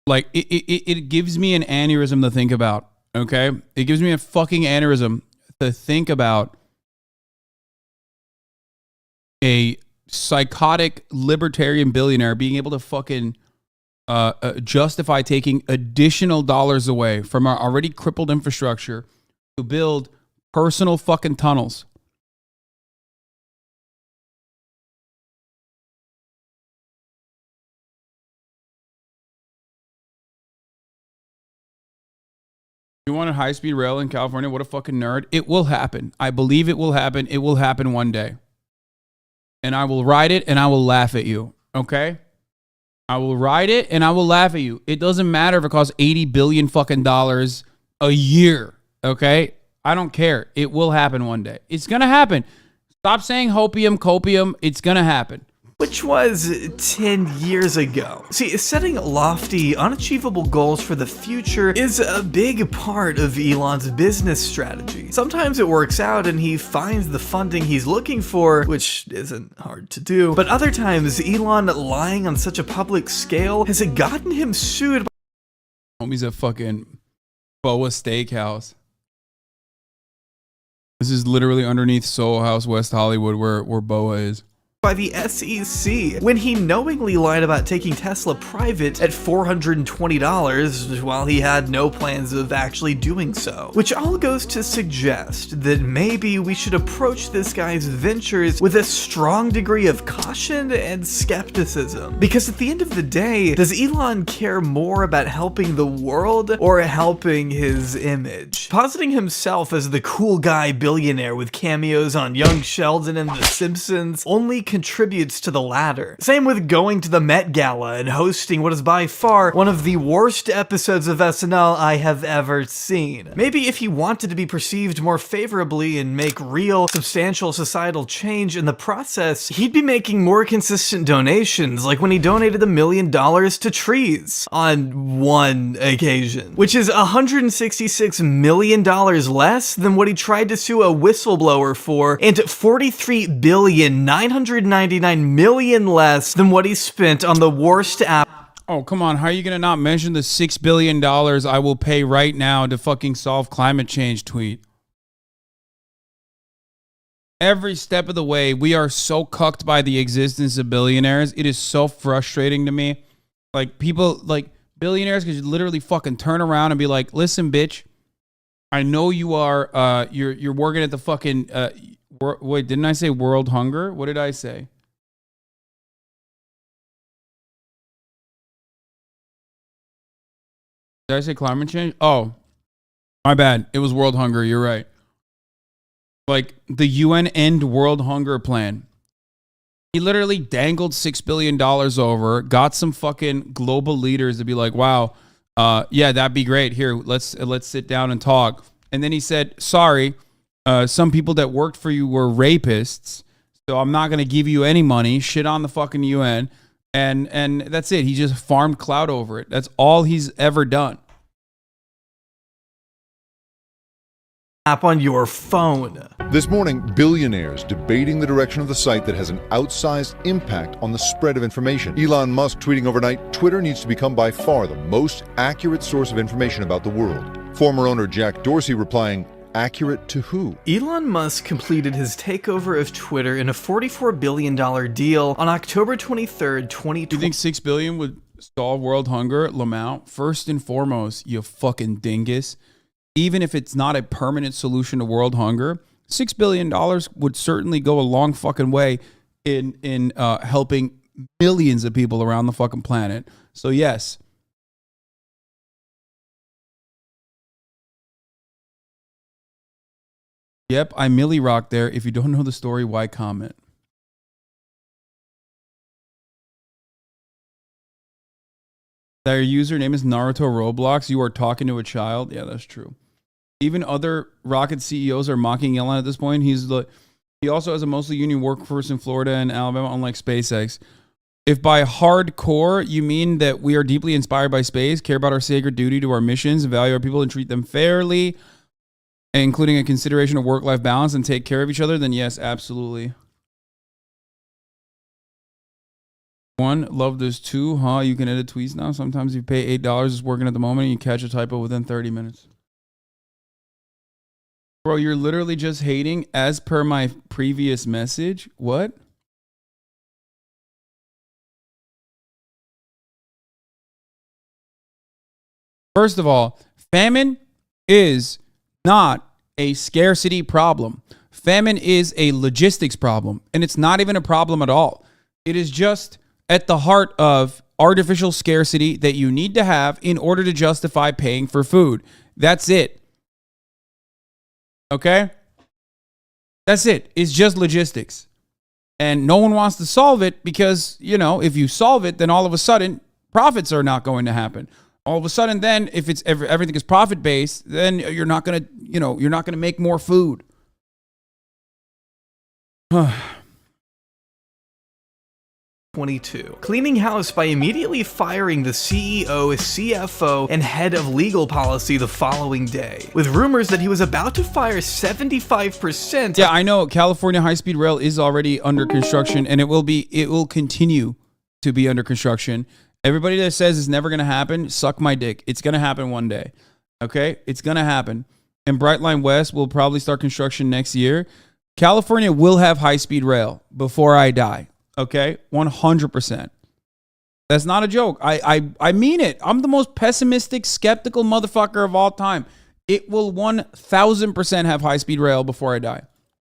like, it gives me an aneurysm to think about. Okay? It gives me a fucking aneurysm to think about a psychotic libertarian billionaire being able to fucking justify taking additional dollars away from our already crippled infrastructure to build personal fucking tunnels. You want a high-speed rail in California? What a fucking nerd. It will happen. I believe it will happen. It will happen one day. And I will ride it and I will laugh at you. Okay? I will ride it and I will laugh at you. It doesn't matter if it costs $80 billion fucking dollars a year. Okay? I don't care. It will happen one day. It's gonna happen. Stop saying hopium, copium. It's gonna happen. Which was 10 years ago. See, setting lofty, unachievable goals for the future is a big part of Elon's business strategy. Sometimes it works out and he finds the funding he's looking for, which isn't hard to do. But other times, Elon lying on such a public scale has gotten him sued. Homie's a fucking Boa Steakhouse. This is literally underneath Soho House, West Hollywood, where Boa is. By the SEC when he knowingly lied about taking Tesla private at $420 while he had no plans of actually doing so. Which all goes to suggest that maybe we should approach this guy's ventures with a strong degree of caution and skepticism. Because at the end of the day, does Elon care more about helping the world or helping his image? Positing himself as the cool guy billionaire with cameos on Young Sheldon and The Simpsons only contributes to the latter. Same with going to the Met Gala and hosting what is by far one of the worst episodes of SNL I have ever seen. Maybe if he wanted to be perceived more favorably and make real, substantial societal change in the process, he'd be making more consistent donations, like when he donated $1 million to trees on one occasion, which is $166 million less than what he tried to sue a whistleblower for, and $43,999 million less than what he spent on the worst app. Oh, come on. How are you going to not mention the $6 billion I will pay right now to fucking solve climate change tweet? Every step of the way, we are so cucked by the existence of billionaires. It is so frustrating to me. Like, people, like, billionaires could literally fucking turn around and be like, listen, bitch, I know you are, you're working at the fucking, wait, didn't I say world hunger? What did I say? Did I say climate change? Oh, my bad. It was world hunger. You're right. Like the UN End World Hunger Plan. He literally dangled $6 billion over, got some fucking global leaders to be like, wow, yeah, that'd be great. Here, let's sit down and talk. And then he said, sorry, some people that worked for you were rapists, so I'm not going to give you any money. Shit on the fucking UN. And that's it. He just farmed clout over it. That's all he's ever done. App on your phone. This morning, billionaires debating the direction of the site that has an outsized impact on the spread of information. Elon Musk tweeting overnight, Twitter needs to become by far the most accurate source of information about the world. Former owner Jack Dorsey replying, accurate to who? Elon Musk completed his takeover of Twitter in a $44 billion deal on October 23rd, 2020. Do you think $6 billion would solve world hunger? Lamau, first and foremost, you fucking dingus. Even if it's not a permanent solution to world hunger, $6 billion would certainly go a long fucking way in helping millions of people around the fucking planet. So yes. Yep, I Millie Rock there. If you don't know the story, why comment? Their username is Naruto Roblox. You are talking to a child. Yeah, that's true. Even other Rocket CEOs are mocking Elon at this point. He also has a mostly union workforce in Florida and Alabama, unlike SpaceX. If by hardcore you mean that we are deeply inspired by space, care about our sacred duty to our missions, value our people, and treat them fairly, including a consideration of work-life balance, and take care of each other, then yes, absolutely. One, love this too, huh? You can edit tweets now. Sometimes you pay $8, it's working at the moment, and you catch a typo within 30 minutes. Bro, you're literally just hating as per my previous message. What? First of all, famine is not a scarcity problem. Famine is a logistics problem, and it's not even a problem at all. It is just at the heart of artificial scarcity that you need to have in order to justify paying for food. That's it. Okay? That's it. It's just logistics. And no one wants to solve it because, you know, if you solve it, then all of a sudden profits are not going to happen. All of a sudden then, if it's everything is profit based, then you're not going to, you know, you're not going to make more food. 22. Cleaning house by immediately firing the CEO, CFO, and head of legal policy the following day, with rumors that he was about to fire 75%. Yeah, I know California high-speed rail is already under construction, and it will continue to be under construction. Everybody that says it's never going to happen, suck my dick. It's going to happen one day. Okay? It's going to happen. And Brightline West will probably start construction next year. California will have high-speed rail before I die. Okay? 100%. That's not a joke. I mean it. I'm the most pessimistic, skeptical motherfucker of all time. It will 1,000% have high-speed rail before I die.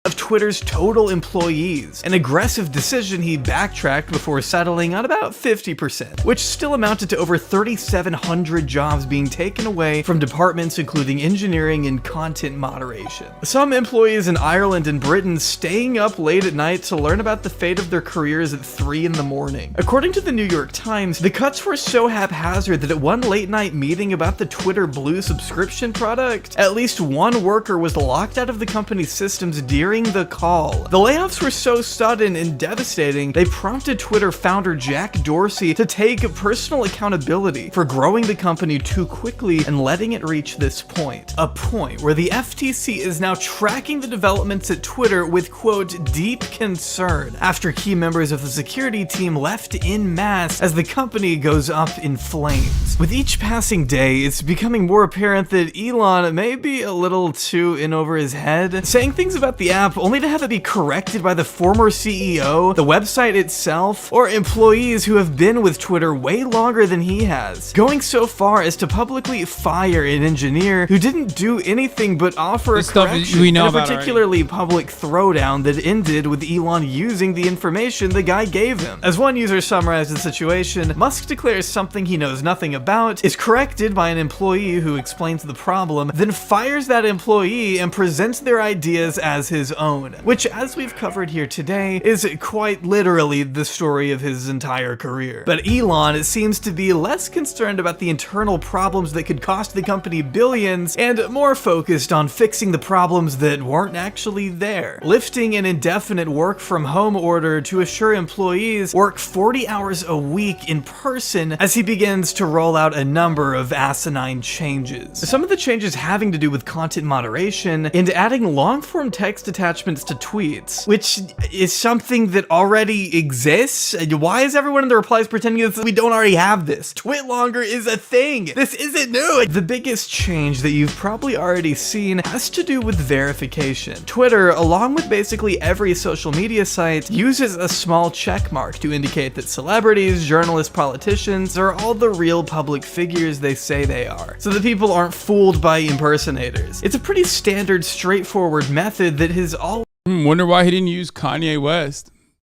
Of Twitter's total employees, an aggressive decision he backtracked before settling on about 50%, which still amounted to over 3,700 jobs being taken away from departments including engineering and content moderation. Some employees in Ireland and Britain staying up late at night to learn about the fate of their careers at 3 in the morning. According to the New York Times, the cuts were so haphazard that at one late night meeting about the Twitter Blue subscription product, at least one worker was locked out of the company's systems during the call. The layoffs were so sudden and devastating, they prompted Twitter founder Jack Dorsey to take personal accountability for growing the company too quickly and letting it reach this point. A point where the FTC is now tracking the developments at Twitter with, quote, deep concern after key members of the security team left en masse as the company goes up in flames. With each passing day, it's becoming more apparent that Elon may be a little too in over his head, saying things about the app only to have it be corrected by the former CEO, the website itself, or employees who have been with Twitter way longer than he has, going so far as to publicly fire an engineer who didn't do anything but offer a correction in a particularly public throwdown that ended with Elon using the information the guy gave him. As one user summarized the situation, Musk declares something he knows nothing about, is corrected by an employee who explains the problem, then fires that employee and presents their ideas as his own, which, as we've covered here today, is quite literally the story of his entire career. But Elon seems to be less concerned about the internal problems that could cost the company billions and more focused on fixing the problems that weren't actually there, lifting an indefinite work from home order to assure employees work 40 hours a week in person as he begins to roll out a number of asinine changes. Some of the changes having to do with content moderation and adding long-form text attachments to tweets, which is something that already exists. Why is everyone in the replies pretending that we don't already have this? Twit longer is a thing. This isn't new. The biggest change that you've probably already seen has to do with verification. Twitter, along with basically every social media site, uses a small check mark to indicate that celebrities, journalists, politicians are all the real public figures they say they are, so that people aren't fooled by impersonators. It's a pretty standard, straightforward method that has all. Wonder why he didn't use Kanye West.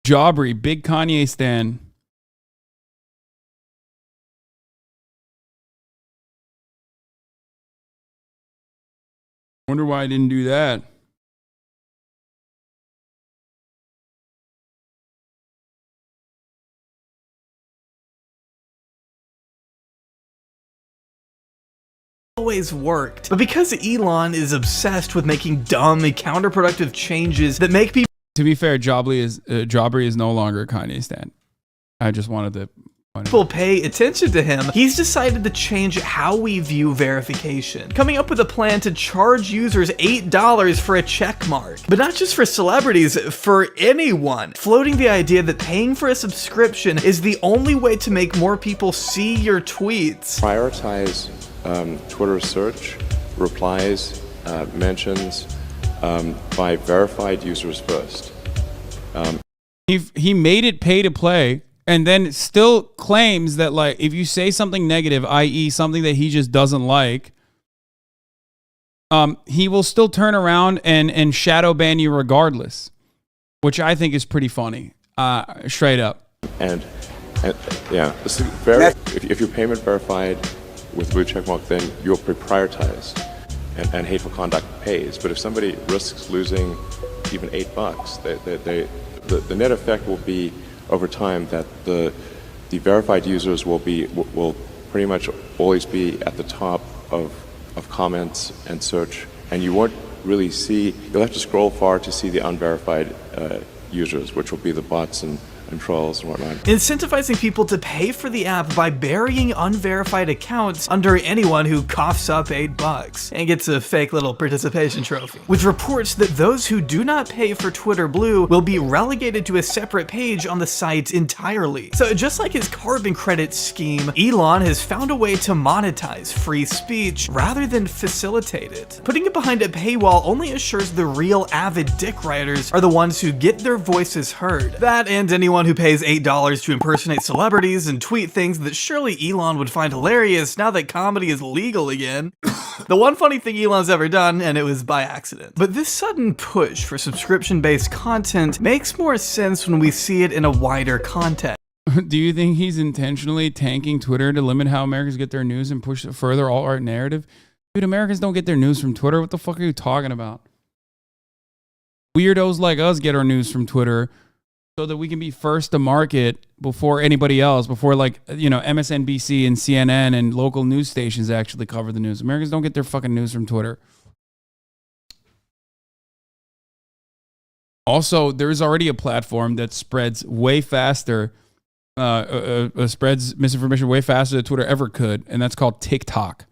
Jawbreed, big Kanye stan. Wonder why I didn't do that. Always worked, but because Elon is obsessed with making dumb and counterproductive changes that make people. To be fair, Jawbreed is no longer a Kanye stan. I just wanted to. People pay attention to him, he's decided to change how we view verification, coming up with a plan to charge users $8 for a check mark. But not just for celebrities, for anyone, floating the idea that paying for a subscription is the only way to make more people see your tweets. Prioritize Twitter search, replies, mentions by verified users first. He made it pay to play. And then still claims that, like, if you say something negative, i.e. something that he just doesn't like, he will still turn around and shadow ban you regardless, which I think is pretty funny, straight up. And yeah, this is very, if you're payment verified with blue checkmark, then you're prioritized and hateful conduct pays. But if somebody risks losing even $8, the net effect will be over time that the verified users will pretty much always be at the top of comments and search, and you won't really see, you'll have to scroll far to see the unverified users, which will be the bots and trolls and whatnot. Incentivizing people to pay for the app by burying unverified accounts under anyone who coughs up $8 and gets a fake little participation trophy. With reports that those who do not pay for Twitter Blue will be relegated to a separate page on the site entirely. So just like his carbon credit scheme, Elon has found a way to monetize free speech rather than facilitate it. Putting it behind a paywall only assures the real avid dick riders are the ones who get their voices heard. That and anyone anyone who pays $8 to impersonate celebrities and tweet things that surely Elon would find hilarious now that comedy is legal again. The one funny thing Elon's ever done, and it was by accident. But this sudden push for subscription-based content makes more sense when we see it in a wider context. Do you think he's intentionally tanking Twitter to limit how Americans get their news and push a further alt-right narrative? Dude, Americans don't get their news from Twitter. What the fuck are you talking about? Weirdos like us get our news from Twitter so that we can be first to market before anybody else, before MSNBC and CNN and local news stations actually cover the news. Americans don't get their fucking news from Twitter. Also, there's already a platform that spreads way faster, spreads misinformation way faster than Twitter ever could, and that's called TikTok.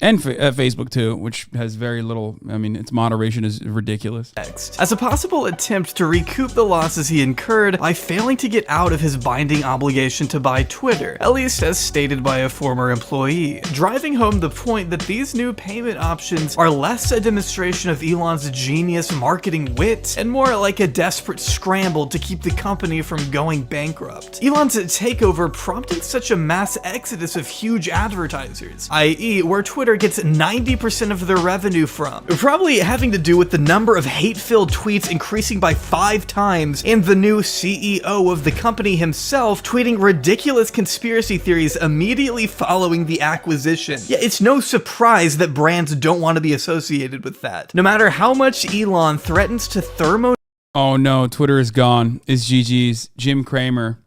And Facebook too, which has very little, its moderation is ridiculous. As a possible attempt to recoup the losses he incurred by failing to get out of his binding obligation to buy Twitter, at least as stated by a former employee, driving home the point that these new payment options are less a demonstration of Elon's genius marketing wit and more like a desperate scramble to keep the company from going bankrupt. Elon's takeover prompting such a mass exodus of huge advertisers, i.e. where Twitter gets 90% of their revenue from, probably having to do with the number of hate-filled tweets increasing by 5 times and the new CEO of the company himself tweeting ridiculous conspiracy theories immediately following the acquisition. Yeah, it's no surprise that brands don't want to be associated with that. No matter how much Elon threatens to thermo— Oh no, Twitter is gone. It's GG's. Jim Cramer.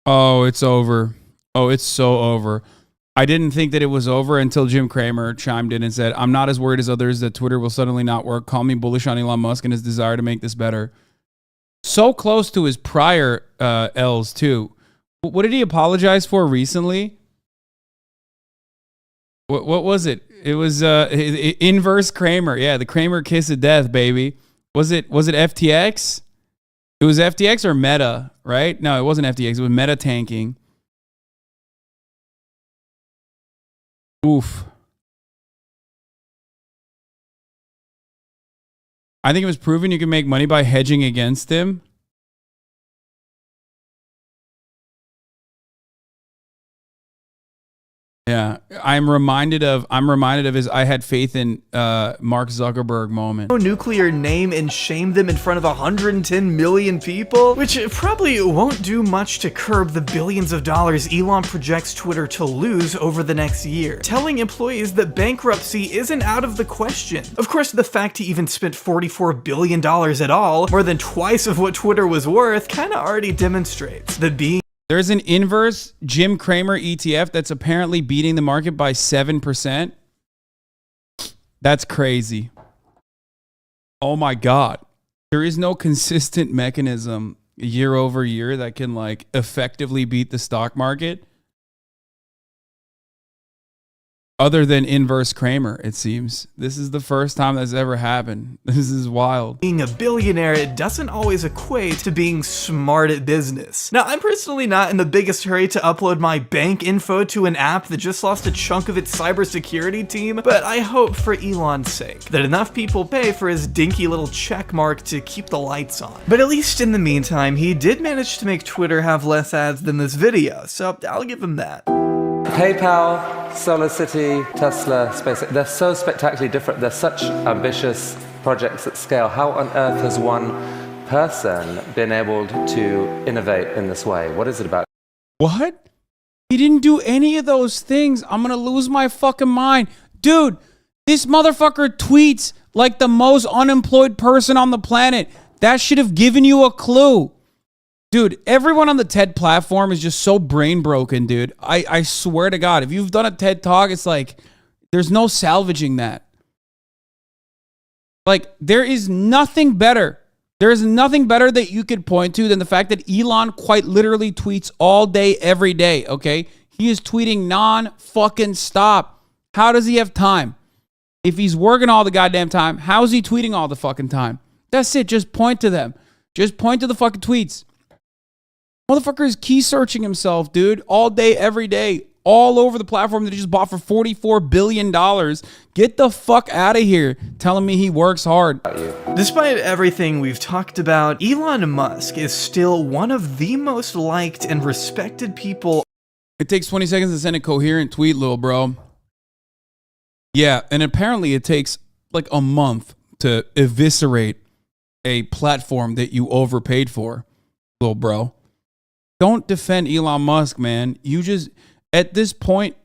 Oh, it's over. Oh, it's so over. I didn't think that it was over until Jim Cramer chimed in and said, I'm not as worried as others that Twitter will suddenly not work. Call me bullish on Elon Musk and his desire to make this better. So close to his prior L's too. What did he apologize for recently? What was it? It was inverse Cramer. Yeah, the Cramer kiss of death, baby. Was it FTX? It was FTX or Meta, right? No, it wasn't FTX. It was Meta tanking. Oof. I think it was proven you can make money by hedging against him. Yeah, I'm reminded of his I had faith in Mark Zuckerberg moment. Nuclear name and shame them in front of 110 million people, which probably won't do much to curb the billions of dollars Elon projects Twitter to lose over the next year, telling employees that bankruptcy isn't out of the question. Of course, the fact he even spent $44 billion at all, more than twice of what Twitter was worth, kinda already demonstrates that being— There's an inverse Jim Cramer ETF that's apparently beating the market by 7%. That's crazy. Oh my God. There is no consistent mechanism year over year that can effectively beat the stock market. Other than inverse Cramer, it seems. This is the first time that's ever happened. This is wild. Being a billionaire, it doesn't always equate to being smart at business. Now, I'm personally not in the biggest hurry to upload my bank info to an app that just lost a chunk of its cybersecurity team, but I hope for Elon's sake that enough people pay for his dinky little check mark to keep the lights on. But at least in the meantime, he did manage to make Twitter have less ads than this video, so I'll give him that. PayPal, SolarCity, Tesla, SpaceX, they're so spectacularly different. They're such ambitious projects at scale. How on earth has one person been able to innovate in this way? What is it about? What? He didn't do any of those things. I'm going to lose my fucking mind. Dude, this motherfucker tweets like the most unemployed person on the planet. That should have given you a clue. Dude, everyone on the TED platform is just so brain broken, dude. I swear to God, if you've done a TED Talk, it's like, there's no salvaging that. There is nothing better. There is nothing better that you could point to than the fact that Elon quite literally tweets all day, every day, okay? He is tweeting non-fucking stop. How does he have time? If he's working all the goddamn time, how is he tweeting all the fucking time? That's it. Just point to them. Just point to the fucking tweets. Motherfucker is key searching himself, dude, all day, every day. all over the platform that he just bought for $44 billion. Get the fuck out of here telling me he works hard. Despite everything we've talked about, Elon Musk is still one of the most liked and respected people. It takes 20 seconds to send a coherent tweet, little bro. Yeah, and apparently it takes like a month to eviscerate a platform that you overpaid for, little bro. Don't defend Elon Musk, man. You just, at this point,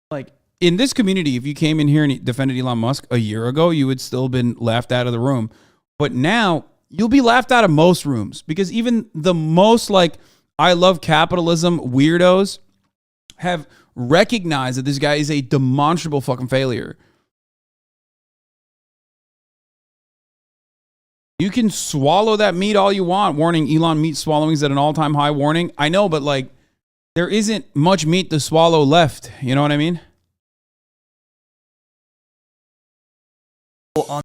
like in this community, if you came in here and defended Elon Musk a year ago, you would still been laughed out of the room. But now you'll be laughed out of most rooms because even the most like I love capitalism weirdos have recognized that this guy is a demonstrable fucking failure. You can swallow that meat all you want. Warning, Elon meat swallowing is at an all-time high. Warning. I know, but like there isn't much meat to swallow left. You know what I mean? On